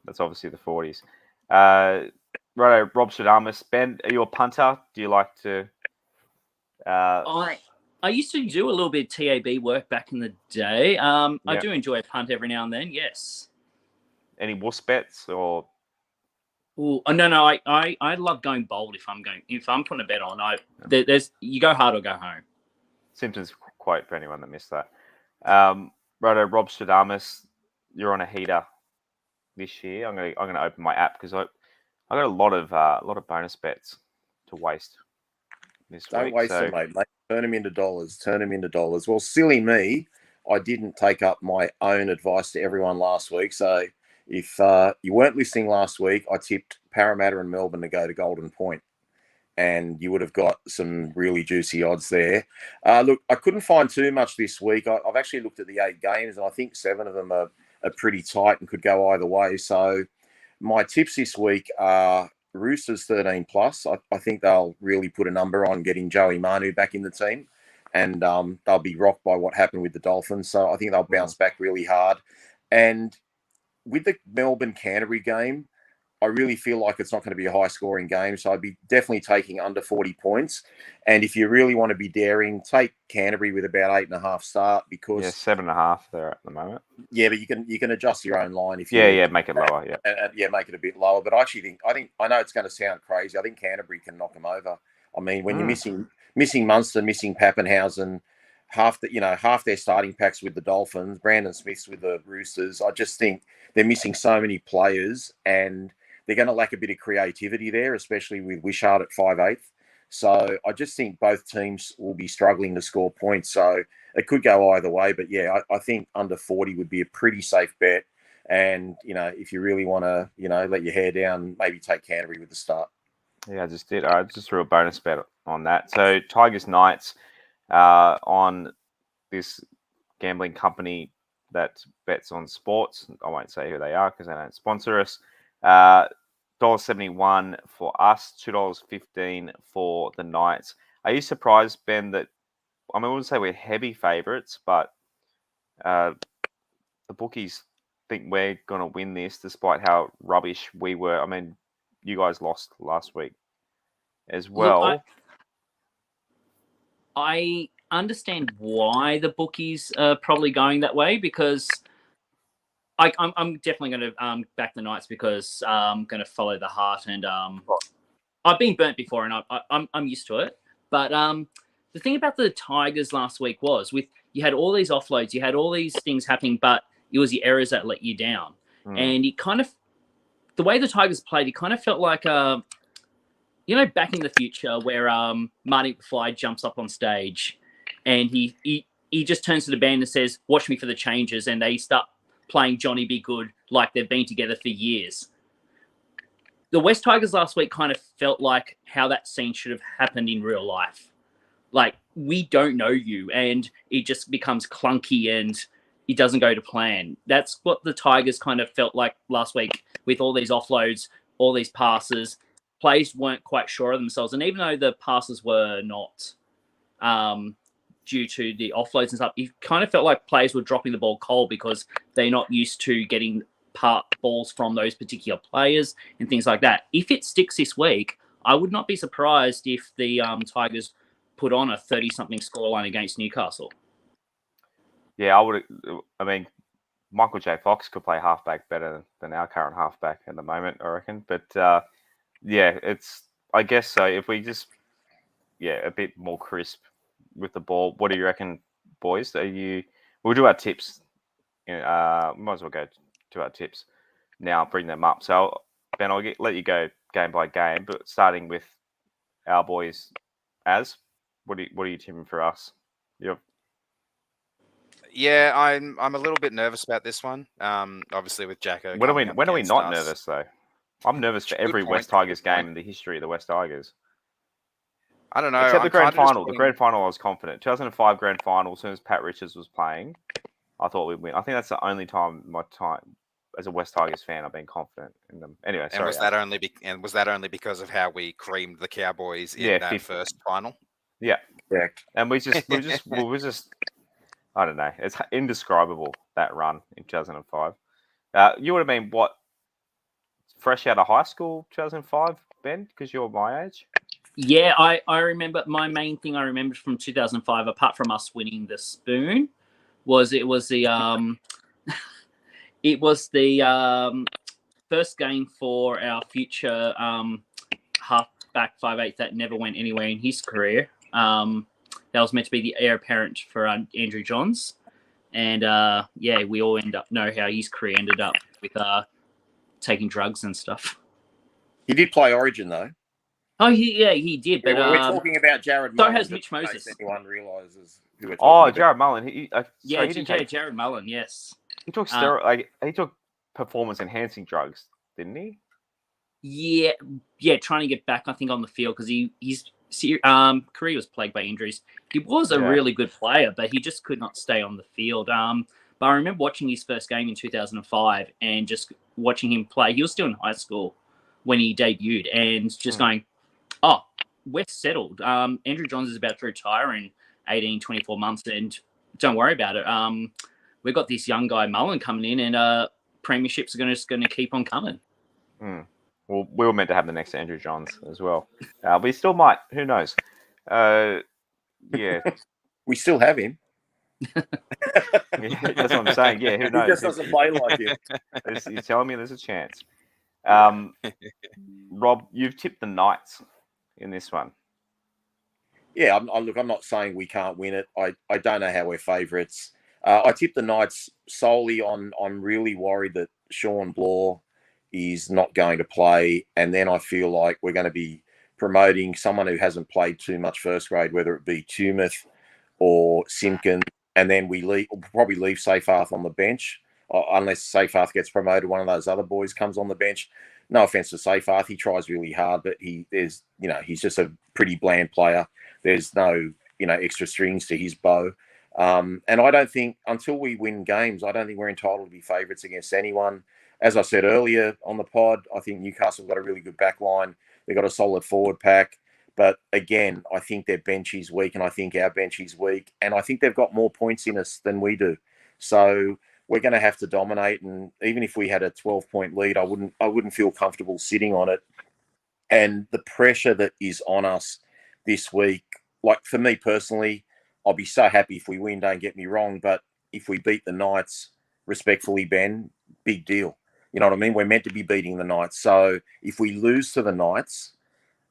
that's obviously the 40s. Right, Robstradamous. Ben, are you a punter? Do you like to? I used to do a little bit of TAB work back in the day. I do enjoy a punt every now and then. Yes. Any wuss bets or? Oh no! I love going bold if I'm putting a bet on. There's you go hard or go home. Simpsons quote for anyone that missed that. Righto, Robstradamous, you're on a heater this year. I'm gonna open my app because I got a lot of bonus bets to waste this week. Don't waste them, mate. Turn them into dollars. Well, silly me, I didn't take up my own advice to everyone last week. So if you weren't listening last week, I tipped Parramatta and Melbourne to go to Golden Point, and you would have got some really juicy odds there. Look, I couldn't find too much this week. I've actually looked at the 8 games, and I think 7 of them are pretty tight and could go either way. So my tips this week are Roosters 13+. I think they'll really put a number on getting Joey Manu back in the team, and they'll be rocked by what happened with the Dolphins. So I think they'll bounce back really hard. And with the Melbourne-Canterbury game, I really feel like it's not going to be a high-scoring game, so I'd be definitely taking under 40 points. And if you really want to be daring, take Canterbury with about 8.5 start because 7.5 there at the moment. Yeah, but you can adjust your own line if you make it lower. Make it a bit lower. But I actually I know it's going to sound crazy. I think Canterbury can knock them over. I mean, when you're missing Munster, missing Pappenhausen, half their starting packs with the Dolphins, Brandon Smith's with the Roosters. I just think they're missing so many players, and they're going to lack a bit of creativity there, especially with Wishart at 5'8". So I just think both teams will be struggling to score points. So it could go either way. But yeah, I think under 40 would be a pretty safe bet. And, if you really want to, let your hair down, maybe take Canterbury with the start. Yeah, I just did. I just threw a bonus bet on that. So Tigers Knights on this gambling company that bets on sports. I won't say who they are because they don't sponsor us. $1.71 for us, $2.15 for the Knights. Are you surprised, Ben, that I wouldn't say we're heavy favourites, but the bookies think we're going to win this despite how rubbish we were. I mean, you guys lost last week as well. Look, I understand why the bookies are probably going that way, because I'm definitely going to back the Knights because I'm going to follow the heart, and I've been burnt before, and I'm used to it. But the thing about the Tigers last week was you had all these offloads, you had all these things happening, but it was the errors that let you down. And it kind of, the way the Tigers played, it kind of felt like Back in the Future, where Marty McFly jumps up on stage and he just turns to the band and says, "Watch me for the changes," and they start playing Johnny Be Good like they've been together for years. The West Tigers last week kind of felt like how that scene should have happened in real life. Like, we don't know you, and it just becomes clunky and it doesn't go to plan. That's what the Tigers kind of felt like last week with all these offloads, all these passes. Players weren't quite sure of themselves. And even though the passes were not due to the offloads and stuff, it kind of felt like players were dropping the ball cold because they're not used to getting balls from those particular players and things like that. If it sticks this week, I would not be surprised if the Tigers put on a 30-something scoreline against Newcastle. Yeah, I mean, Michael J. Fox could play halfback better than our current halfback at the moment, I reckon. But yeah, I guess so. If we just, a bit more crisp with the ball. What do you reckon, boys? We'll do our tips. We might as well go to our tips now, bring them up. So, Ben, I'll let you go game by game, but starting with our boys, what are you tipping for us? Yep. Yeah, I'm a little bit nervous about this one. Obviously with Jacko. When are we not nervous though? I'm nervous for every West Tigers game in the history of the West Tigers. I don't know. Except the grand final. The grand final, I was confident. 2005 grand final, as soon as Pat Richards was playing, I thought we'd win. I think that's the only time as a West Tigers fan, I've been confident in them. Anyway, sorry. Was that only because of how we creamed the Cowboys in that first final? Yeah, correct. And we just I don't know. It's indescribable, that run in 2005. You would have been fresh out of high school, 2005, Ben, because you're my age. Yeah, I remember. My main thing I remembered from 2005, apart from us winning the spoon, was it was the first game for our future halfback 5'8" that never went anywhere in his career. That was meant to be the heir apparent for Andrew Johns, and we all know how his career ended up with taking drugs and stuff. He did play Origin though. Oh, he did. But we're talking about Jared Mullen. So has Mitch Moses. Anyone realises who we're talking about? Jared Mullen. Jared Mullen. Yes. He took he took performance-enhancing drugs, didn't he? Yeah, trying to get back, I think, on the field because his career was plagued by injuries. He was a really good player, but he just could not stay on the field. But I remember watching his first game in 2005 and just watching him play. He was still in high school when he debuted, and just going, "Oh, we're settled. Andrew Johns is about to retire in 18, 24 months, and don't worry about it. We've got this young guy Mullen coming in, and premierships are just going to keep on coming." Well, we were meant to have the next Andrew Johns as well. We still might. Who knows? Yeah. We still have him. Yeah, that's what I'm saying. Yeah, who knows? He just doesn't play like him. You're telling me there's a chance. Rob, you've tipped the Knights in this one. Yeah, I'm not saying we can't win it. I don't know how we're favourites. I tipped the Knights solely on. I'm really worried that Sean Blaw is not going to play, and then I feel like we're going to be promoting someone who hasn't played too much first grade, whether it be Tumeth or Simpkins, and then we'll probably leave Seyfarth on the bench, unless Seyfarth gets promoted. One of those other boys comes on the bench. No offense to Seyfarth, he tries really hard, but he's just a pretty bland player. There's no extra strings to his bow. And I don't think until we win games, I don't think we're entitled to be favourites against anyone. As I said earlier on the pod, I think Newcastle have got a really good back line. They've got a solid forward pack. But again, I think their bench is weak, and I think our bench is weak. And I think they've got more points in us than we do. So we're going to have to dominate. And even if we had a 12-point lead, I wouldn't feel comfortable sitting on it. And the pressure that is on us this week, like for me personally, I'll be so happy if we win, don't get me wrong. But if we beat the Knights, respectfully, Ben, big deal. You know what I mean? We're meant to be beating the Knights. So if we lose to the Knights,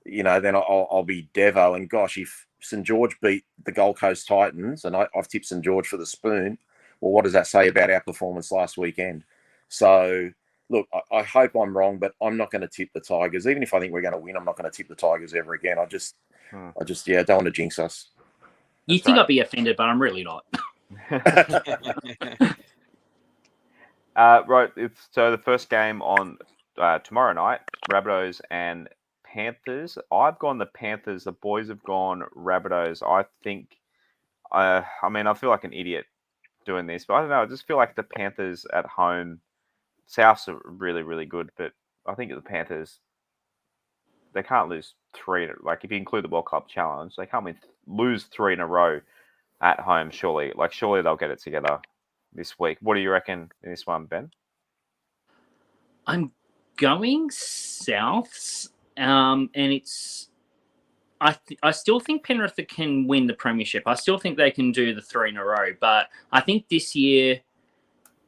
then I'll be Devo. And gosh, if St George beat the Gold Coast Titans, and I've tipped St George for the spoon, well, what does that say about our performance last weekend? So, look, I hope I'm wrong, but I'm not going to tip the Tigers. Even if I think we're going to win, I'm not going to tip the Tigers ever again. I just don't want to jinx us. You think I'd be offended, but I'm really not. Right. So the first game on tomorrow night, Rabbitohs and Panthers. I've gone the Panthers. The boys have gone Rabbitohs. I think, I feel like an idiot doing this, but I don't know. I just feel like the Panthers at home, Souths are really, really good, but I think the Panthers, they can't lose three. Like if you include the World Cup Challenge, they can't lose three in a row at home. Surely they'll get it together this week. What do you reckon in this one, Ben? I'm going Souths, and it's. I still think Penrith can win the premiership. I still think they can do the three in a row, but I think this year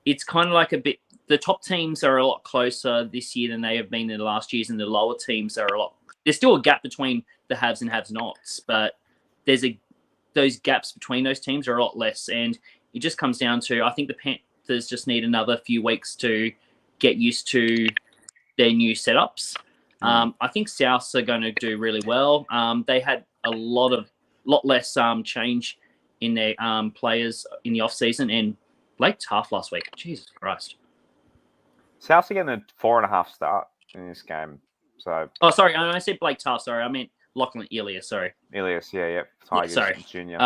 it's kind of like a bit. The top teams are a lot closer this year than they have been in the last years, and the lower teams are a lot. There's still a gap between the haves and have-nots, but those gaps between those teams are a lot less, and it just comes down to I think the Panthers just need another few weeks to get used to their new setups. I think Souths are going to do really well. They had a lot less change in their players in the off season, and Blake Taft last week. Jesus Christ! Souths are getting a 4.5 start in this game. So. Oh, sorry. I said Blake Taft. Sorry, I meant Lachlan Ilias. Sorry. Ilias, yeah. Tigers Junior.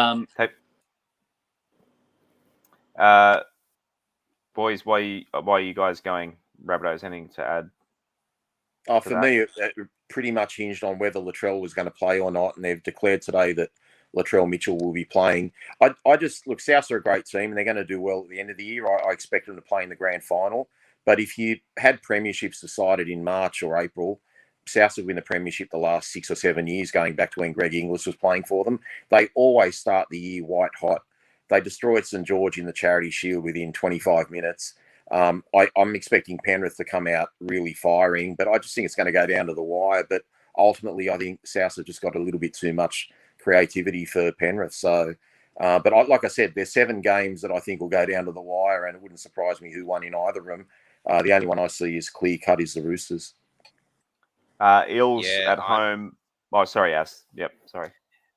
Boys, why are you guys going Rabbitohs? Anything to add? For me, it pretty much hinged on whether Latrell was going to play or not, and they've declared today that Latrell Mitchell will be playing. I just look, Souths are a great team, and they're going to do well at the end of the year. I expect them to play in the grand final. But if you had premierships decided in March or April, Souths have won the premiership the last 6 or 7 years, going back to when Greg Inglis was playing for them. They always start the year white hot. They destroyed St George in the Charity Shield within 25 minutes. I'm expecting Penrith to come out really firing, but I just think it's going to go down to the wire. But ultimately, I think Souths have just got a little bit too much creativity for Penrith. So, like I said, there's 7 games that I think will go down to the wire, and it wouldn't surprise me who won in either of them. The only one I see is clear cut is the Roosters. Eels at home. Oh, sorry, As. Yep, sorry.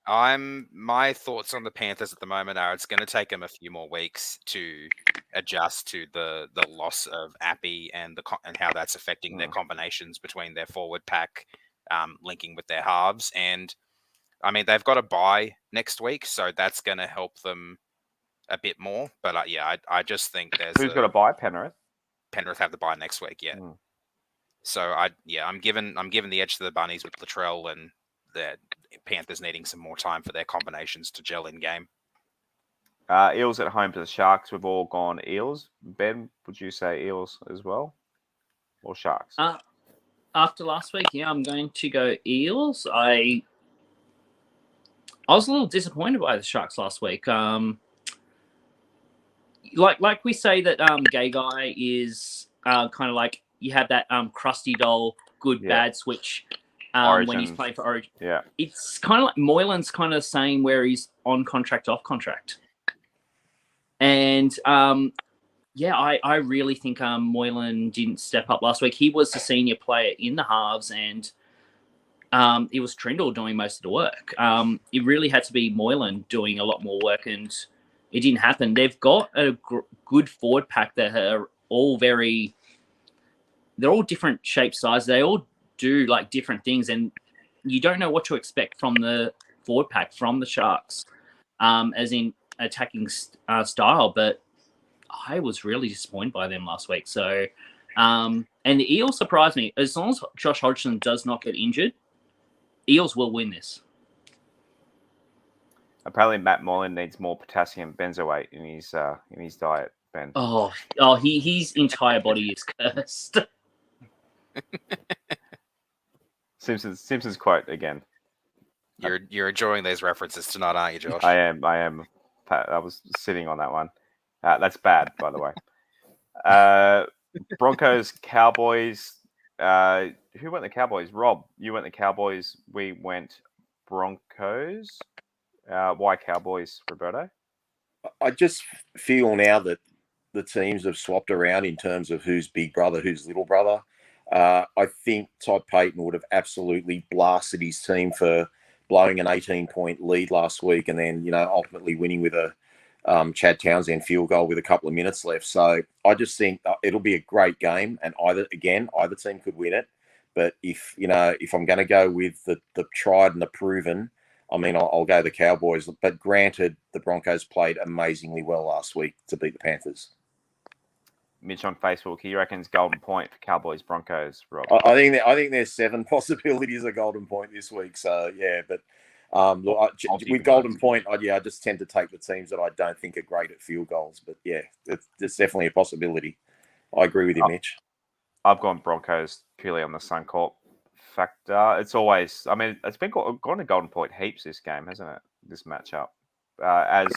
My thoughts on the Panthers at the moment are it's going to take them a few more weeks to adjust to the loss of Appy and how that's affecting their combinations between their forward pack, linking with their halves. And they've got a bye next week, so that's going to help them a bit more. But I just think who's got a bye? Penrith. Penrith have the bye next week. Yeah. So I'm giving the edge to the Bunnies with Latrell, and the Panthers needing some more time for their combinations to gel in game. Eels at home to the Sharks. We've all gone Eels. Ben, would you say Eels as well, or Sharks? After last week, I'm going to go Eels. I was a little disappointed by the Sharks last week. Like we say that Gay Guy is kind of like you have that crusty doll, good bad switch when he's playing for Origin. Yeah. It's kind of like Moylan's kind of saying where he's on contract, off contract. And I really think Moylan didn't step up last week. He was the senior player in the halves, and it was Trindle doing most of the work. It really had to be Moylan doing a lot more work, and it didn't happen. They've got a good forward pack that are all they're all different shape, size. They all do like different things, and you don't know what to expect from the forward pack from the Sharks, as in attacking style. But I was really disappointed by them last week. So, and the Eels surprised me. As long as Josh Hodgson does not get injured, Eels will win this. Apparently, Matt Moylan needs more potassium benzoate in his diet, Ben. His entire body is cursed. Simpsons quote again. You're enjoying these references tonight, aren't you, Josh? I am. I was sitting on that one. That's bad, by the way. Broncos, Cowboys. Who went the Cowboys? Rob, you went the Cowboys. We went Broncos. Why Cowboys, Roberto? I just feel now that the teams have swapped around in terms of who's big brother, who's little brother. I think Todd Payton would have absolutely blasted his team for blowing an 18-point lead last week, and then ultimately winning with a Chad Townsend field goal with a couple of minutes left. So I just think it'll be a great game, and either team could win it. But if I'm going to go with the tried and the proven, I mean, I'll go the Cowboys. But granted, the Broncos played amazingly well last week to beat the Panthers. Mitch on Facebook, he reckons golden point for Cowboys Broncos. Rob, I think there's 7 possibilities of golden point this week. So yeah, but with golden point, I just tend to take the teams that I don't think are great at field goals. But yeah, it's definitely a possibility. I agree with you, Mitch. I've gone Broncos purely on the Suncorp factor. It's always, I mean, it's been gone to golden point heaps this game, hasn't it? This matchup, as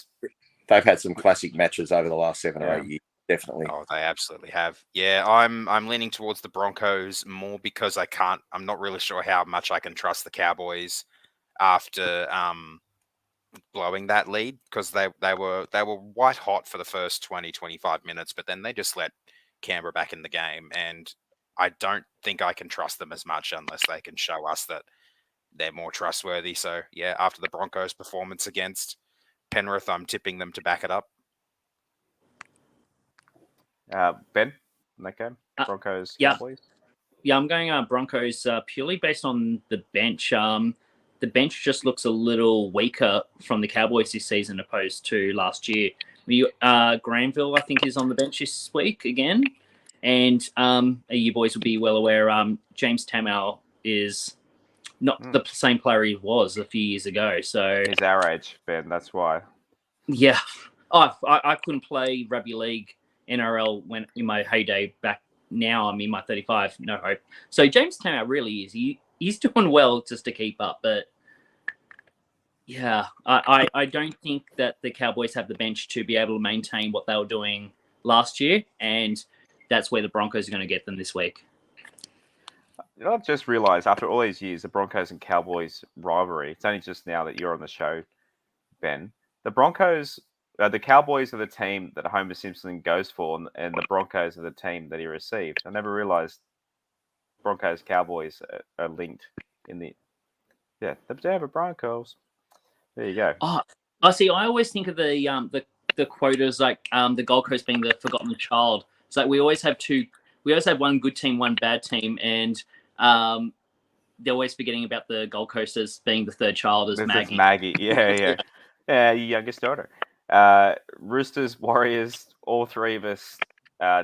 they've had some classic matches over the last 7 or 8 years. Definitely. Oh, they absolutely have. Yeah, I'm leaning towards the Broncos more because I'm not really sure how much I can trust the Cowboys after blowing that lead, because they were white hot for the first 20-25 minutes, but then they just let Canberra back in the game, and I don't think I can trust them as much unless they can show us that they're more trustworthy. So yeah, after the Broncos performance against Penrith, I'm tipping them to back it up. Ben, in that game, Broncos, Cowboys. Yeah, I'm going Broncos purely based on the bench. The bench just looks a little weaker from the Cowboys this season opposed to last year. Granville, I think, is on the bench this week again. And you boys will be well aware, James Tamau is not the same player he was a few years ago. So he's our age, Ben. That's why. Yeah. I couldn't play rugby league NRL when in my heyday. Back now I'm in my 35. No hope. So James Tamau really is. He's doing well just to keep up. But yeah, I don't think that the Cowboys have the bench to be able to maintain what they were doing last year. And that's where the Broncos are going to get them this week. I've just realised after all these years, the Broncos and Cowboys rivalry, it's only just now that you're on the show, Ben. The Cowboys are the team that Homer Simpson goes for, and the Broncos are the team that he received. I never realised Broncos Cowboys are linked in the Denver Broncos. There you go. I see. I always think of the quotas like the Gold Coast being the forgotten child. It's like we always have one good team, one bad team, and they're always forgetting about the Gold Coasters being the third child as Maggie. Maggie, yeah, your youngest daughter. Roosters, Warriors, all three of us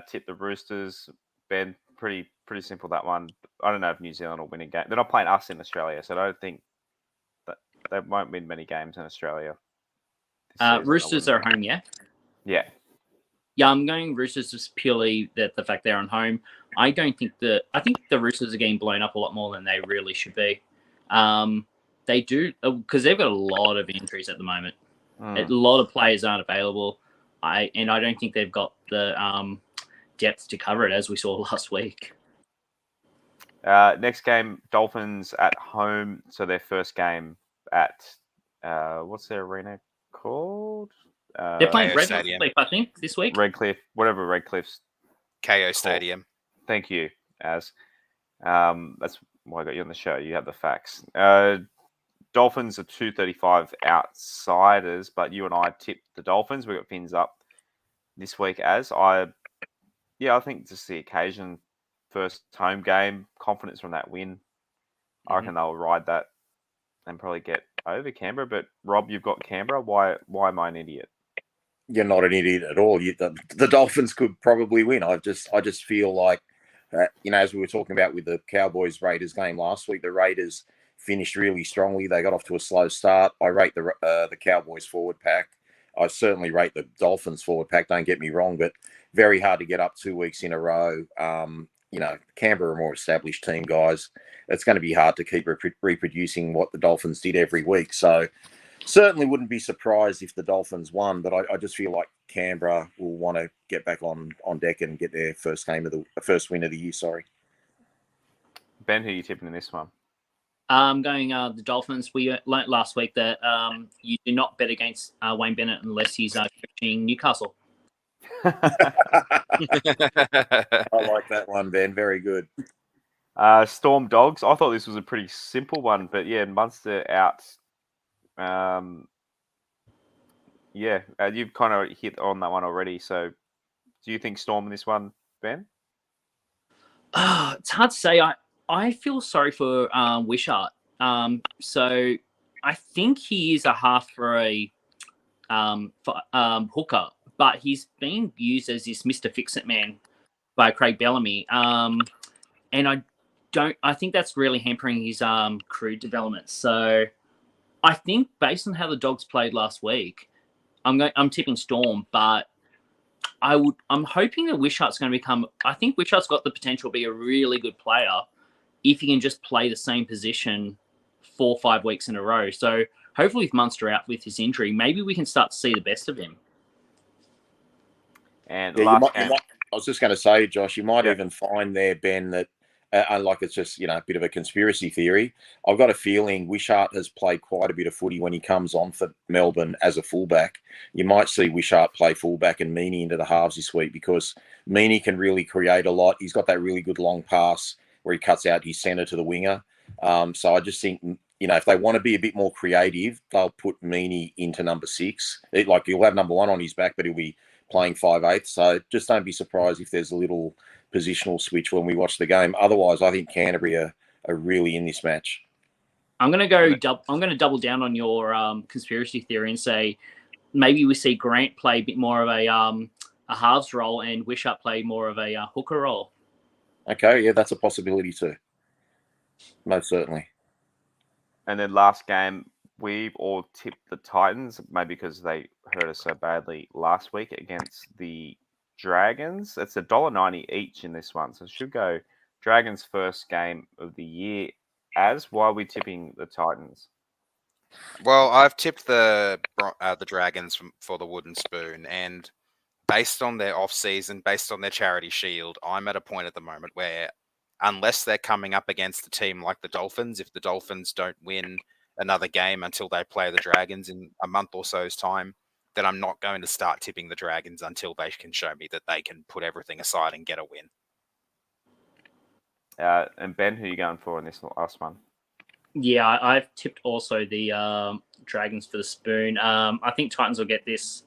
tip the Roosters. Ben, pretty simple that one. I don't know if New Zealand will win a game. They're not playing us in Australia, so I don't think that they won't win many games in Australia. Roosters are home, yeah? Yeah. Yeah, I'm going Roosters just purely the fact they're on home. I think the Roosters are getting blown up a lot more than they really should be. They do, because they've got a lot of injuries at the moment. A lot of players aren't available. I don't think they've got the depth to cover it, as we saw last week. Next game, Dolphins at home. So their first game at what's their arena called? They're playing KO Redcliffe, Stadium. I think, this week. Redcliffe, whatever Redcliffe's. KO Stadium. Thank you, Az. That's why I got you on the show. You have the facts. Dolphins are 235 outsiders, but you and I tipped the Dolphins. We got fins up this week. I think just the occasion, first home game, confidence from that win. I reckon they'll ride that and probably get over Canberra. But Rob, you've got Canberra. Why am I an idiot? You're not an idiot at all. The Dolphins could probably win. I just feel like, as we were talking about with the Cowboys Raiders game last week, the Raiders finished really strongly. They got off to a slow start. I rate the Cowboys forward pack. I certainly rate the Dolphins forward pack. Don't get me wrong, but very hard to get up 2 weeks in a row. Canberra are a more established team, guys. It's going to be hard to keep reproducing what the Dolphins did every week. So certainly wouldn't be surprised if the Dolphins won, but I just feel like Canberra will want to get back on deck and get their first win of the year. Sorry, Ben, who are you tipping in this one? I'm going the Dolphins. We learnt last week that you do not bet against Wayne Bennett unless he's coaching Newcastle. I like that one, Ben. Very good. Storm Dogs. I thought this was a pretty simple one, but yeah, Munster out. You've kind of hit on that one already. So, do you think Storm in this one, Ben? It's hard to say. I feel sorry for Wishart. So I think he is a half for a hooker, but he's being used as this Mr. Fix-It man by Craig Bellamy. And I think that's really hampering his crew development. So I think based on how the Dogs played last week, I'm tipping Storm, but I'm hoping that Wishart's going to become. I think Wishart's got the potential to be a really good player if he can just play the same position 4 or 5 weeks in a row. So hopefully, with Munster out with his injury, maybe we can start to see the best of him. And I was just going to say, Josh, you might even find there, Ben, that like it's just a bit of a conspiracy theory. I've got a feeling Wishart has played quite a bit of footy when he comes on for Melbourne as a fullback. You might see Wishart play fullback and Meaney into the halves this week because Meaney can really create a lot. He's got that really good long pass where he cuts out his centre to the winger. So I just think, if they want to be a bit more creative, they'll put Meaney into number 6. He'll have number 1 on his back, but he'll be playing 5/8. So just don't be surprised if there's a little positional switch when we watch the game. Otherwise, I think Canterbury are really in this match. I'm going to double down on your conspiracy theory and say maybe we see Grant play a bit more of a halves role and Wishart play more of a hooker role. Okay, yeah, that's a possibility too. Most certainly. And then last game, we've all tipped the Titans, maybe because they hurt us so badly last week against the Dragons. It's $1.90 each in this one, so it should go Dragons' first game of the year. Why are we tipping the Titans? Well, I've tipped the Dragons for the wooden spoon, and based on their off-season, based on their charity shield, I'm at a point at the moment where unless they're coming up against a team like the Dolphins, if the Dolphins don't win another game until they play the Dragons in a month or so's time, then I'm not going to start tipping the Dragons until they can show me that they can put everything aside and get a win. And Ben, who are you going for in this last one? Yeah, I've tipped also the Dragons for the spoon. I think Titans will get this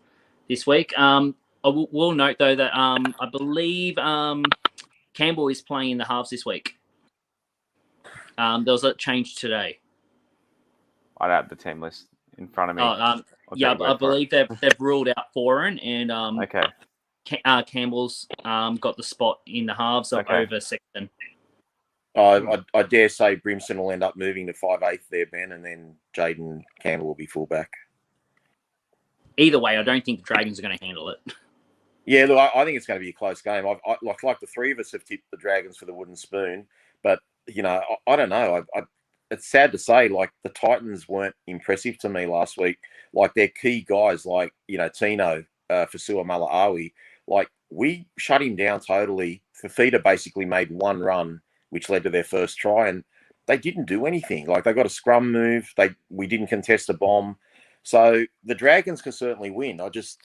week. I will note, though, that I believe Campbell is playing in the halves this week. There was a change today. I'd have the team list in front of me. I believe they've ruled out Foran and okay. Campbell's got the spot in the halves over Sexton. I dare say Brimson will end up moving to 5/8 there, Ben, and then Jaden Campbell will be fullback. Either way, I don't think the Dragons are going to handle it. Yeah, look, I think it's going to be a close game. Like the three of us have tipped the Dragons for the wooden spoon, but I don't know. It's sad to say, like the Titans weren't impressive to me last week. Like their key guys, like Tino, Fasua Malaawi, like we shut him down totally. Fafita basically made one run which led to their first try. And they didn't do anything. Like, they got a scrum move. We didn't contest a bomb. So the Dragons can certainly win. I just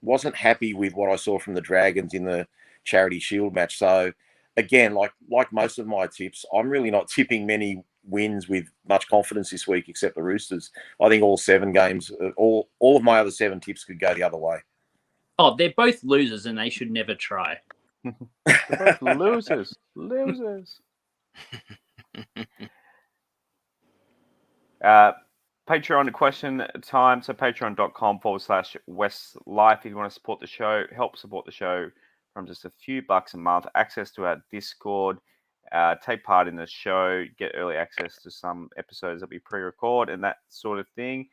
wasn't happy with what I saw from the Dragons in the Charity Shield match. So again, like most of my tips, I'm really not tipping many wins with much confidence this week, except the Roosters. I think all 7 games, all of my other 7 tips could go the other way. Oh, they're both losers and they should never try. They're both losers. Losers. Patreon question time. So patreon.com/Westlife. If you want to support the show, help support the show from just a few bucks a month. Access to our Discord. Take part in the show. Get early access to some episodes that we pre-record and that sort of thing.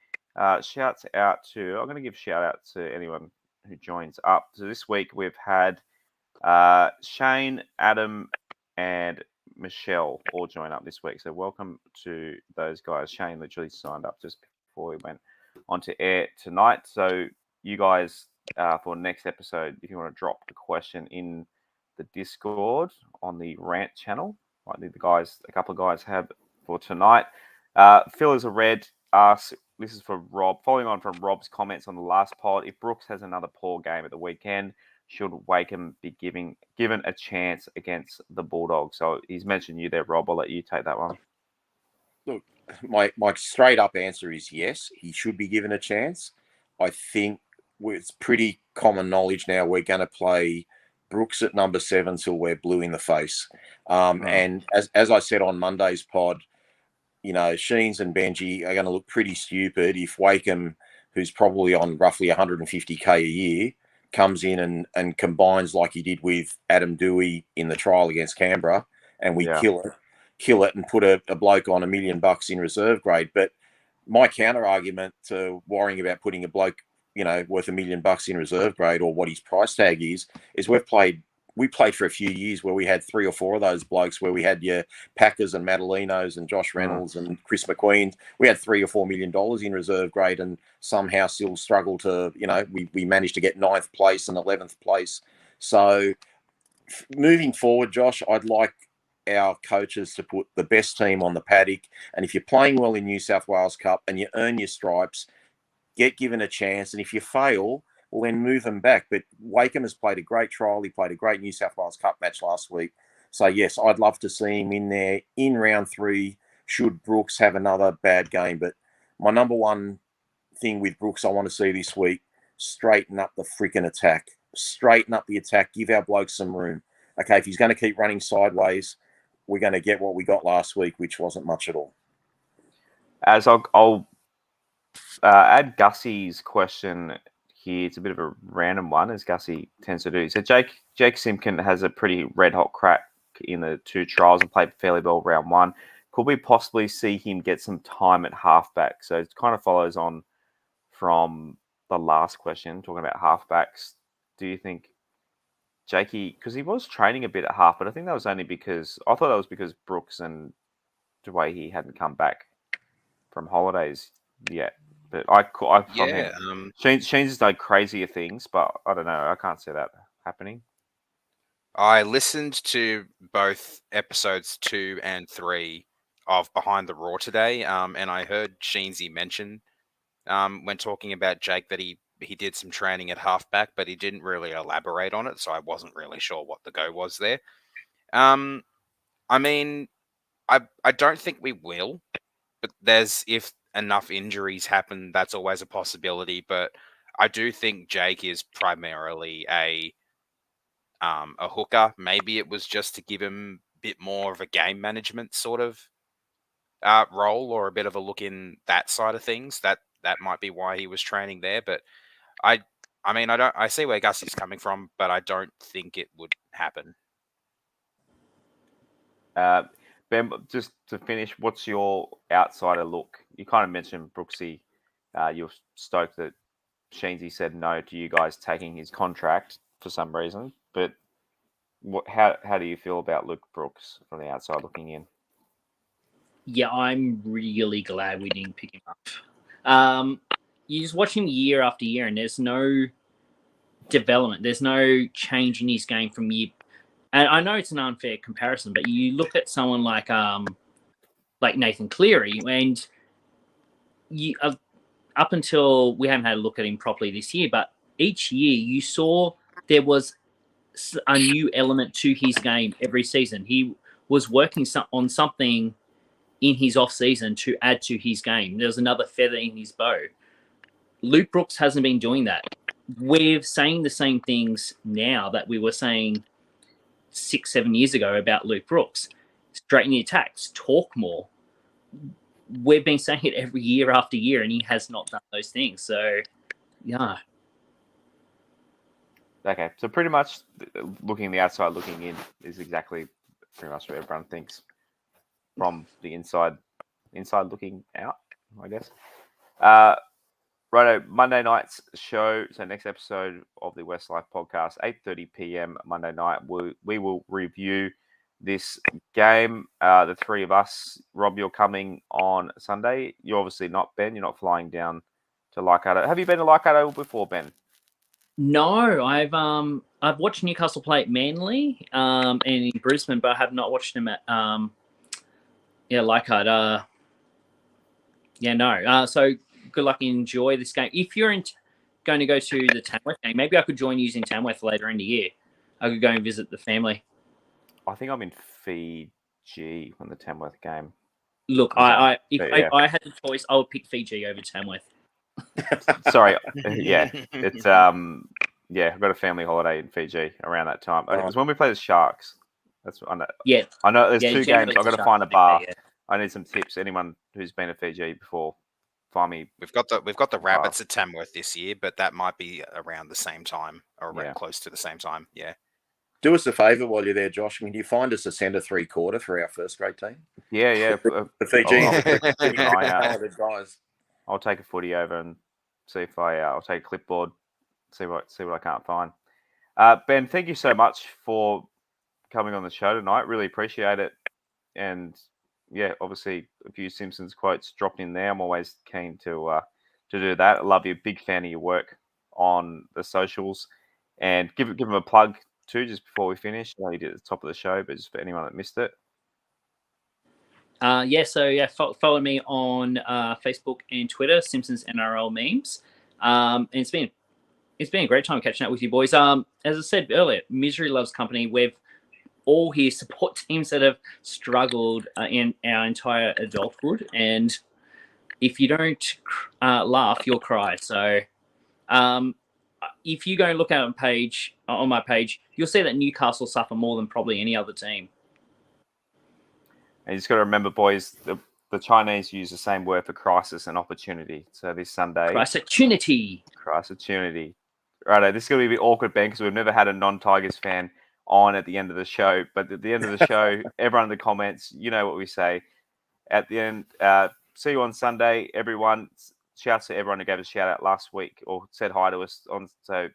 Shouts out to... I'm going to give shout out to anyone who joins up. So this week we've had Shane, Adam, and Michelle all join up this week. So welcome to those guys. Shane literally signed up just before we went on to air tonight. So you guys, for next episode, if you want to drop the question in the Discord on the rant channel, like a couple of guys have for tonight. Phil is a red asks, this is for Rob, following on from Rob's comments on the last pod, if Brooks has another poor game at the weekend, should Wakeham be given a chance against the Bulldogs? So he's mentioned you there, Rob. I'll let you take that one. Look, my straight up answer is yes, he should be given a chance. I think it's pretty common knowledge now we're going to play Brooks at number 7 till we're blue in the face. And as I said on Monday's pod, you know, Sheens and Benji are going to look pretty stupid if Wakeham, who's probably on roughly 150k a year, comes in and combines like he did with Adam Dewey in the trial against Canberra, and we kill it and put a bloke on $1 million in reserve grade. But my counter argument to worrying about putting a bloke, you know, worth $1 million in reserve grade or what his price tag is we played for a few years where we had 3 or 4 of those blokes, where we had your Packers and Madalinos and Josh Reynolds and Chris McQueen. We had $3 or $4 million in reserve grade and somehow still struggled to, you know, we managed to get 9th place and 11th place. So moving forward, Josh, I'd like our coaches to put the best team on the paddock. And if you're playing well in New South Wales Cup and you earn your stripes, get given a chance. And if you fail, well, then move them back. But Wakeham has played a great trial. He played a great New South Wales Cup match last week. So, yes, I'd love to see him in there in round 3 should Brooks have another bad game. But my number one thing with Brooks I want to see this week, straighten up the freaking attack. Straighten up the attack. Give our blokes some room. Okay, if he's going to keep running sideways, we're going to get what we got last week, which wasn't much at all. As I'll add Gussie's question here. It's a bit of a random one, as Gussie tends to do. So Jake Simpkin has a pretty red-hot crack in the 2 trials and played fairly well round 1. Could we possibly see him get some time at halfback? So it kind of follows on from the last question, talking about halfbacks. Do you think Jakey, because he was training a bit at half, but I think that was only because, I thought that was because Brooks and Dwayne hadn't come back from holidays yet. But Sheen's has done crazier things, but I don't know. I can't see that happening. I listened to both episodes 2 and 3 of Behind the Raw today, and I heard Sheensy mention when talking about Jake that he did some training at halfback, but he didn't really elaborate on it, so I wasn't really sure what the go was there. I mean, I don't think we will, but if enough injuries happen, that's always a possibility. But I do think Jake is primarily a hooker. Maybe it was just to give him a bit more of a game management sort of role, or a bit of a look in that side of things. That might be why he was training there. But I mean, I see where Gussie's coming from, but I don't think it would happen. Ben, just to finish, what's your outsider look? You kind of mentioned Brooksy. You're stoked that Sheensy said no to you guys taking his contract for some reason. But how do you feel about Luke Brooks from the outside looking in? Yeah, I'm really glad we didn't pick him up. You just watch him year after year, and there's no development. There's no change in his game from year. And I know it's an unfair comparison, but you look at someone like Nathan Cleary, and you up until we haven't had a look at him properly this year, but each year you saw there was a new element to his game every season. He was working on something in his off season to add to his game. There was another feather in his bow. Luke Brooks hasn't been doing that. We're saying the same things now that we were saying 6-7 years ago about Luke Brooks. Straighten the attacks, talk more. We've been saying it every year after year, and he has not done those things. So, yeah. Okay, so pretty much looking the outside, looking in is exactly pretty much what everyone thinks from the inside looking out, I guess. Righto, Monday night's show. So next episode of the West Life podcast, 8:30 p.m. Monday night. We will review this game. The three of us. Rob, you're coming on Sunday. You're obviously not, Ben. You're not flying down to Leichhardt. Have you been to Leichhardt Oval before, Ben? No, I've watched Newcastle play at Manly and in Brisbane, but I have not watched them at Leichhardt. No. So good luck and enjoy this game. If you're going to go to the Tamworth game, maybe I could join you in Tamworth later in the year. I could go and visit the family. I think I'm in Fiji when the Tamworth game. Look, if I had the choice, I would pick Fiji over Tamworth. Sorry, yeah, it's I've got a family holiday in Fiji around that time. It was when we played the Sharks. That's I know. Yeah, I know. There's two games. I've got to find a bar. Yeah. I need some tips. Anyone who's been to Fiji before, find me. We've got the Rabbits at Tamworth this year, but that might be around the same time or around close to the same time. Yeah. Do us a favour while you're there, Josh. Can you find us a centre 3/4 for our first grade team? Yeah. The Fiji guys. I'll take a footy over and see if I'll take a clipboard, see what I can't find. Ben, thank you so much for coming on the show tonight. Really appreciate it. And yeah, obviously a few Simpsons quotes dropped in there. I'm always keen to do that. I love you. Big fan of your work on the socials. And give them a plug too, just before we finish. I know you did at the top of the show, but just for anyone that missed it. Follow me on Facebook and Twitter, Simpsons NRL memes. And it's been a great time catching up with you boys. As I said earlier, misery loves company. We've all here support teams that have struggled in our entire adulthood, and if you don't laugh, you'll cry. So, if you go and look at on my page, you'll see that Newcastle suffer more than probably any other team. And you just got to remember, boys, the Chinese use the same word for crisis and opportunity. So this Sunday... Crisitunity. Right, this is going to be a bit awkward, Ben, because we've never had a non-Tigers fan on at the end of the show. But at the end of the show, everyone in the comments, you know what we say. At the end, see you on Sunday, everyone. Shouts to everyone who gave us a shout-out last week or said hi to us. So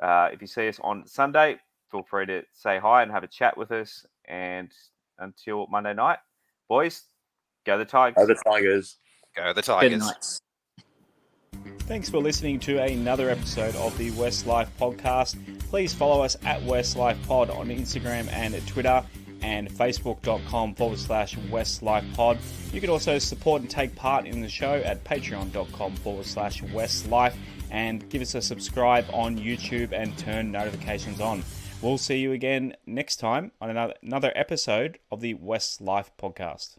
if you see us on Sunday, feel free to say hi and have a chat with us. And... until Monday night, boys, go the Tigers. Go the Tigers. Go the Tigers. Nice. Thanks for listening to another episode of the West Life podcast. Please follow us at West Life Pod on Instagram and Twitter and facebook.com/West Life Pod. You can also support and take part in the show at patreon.com/West Life and give us a subscribe on YouTube and turn notifications on. We'll see you again next time on another episode of the West Life podcast.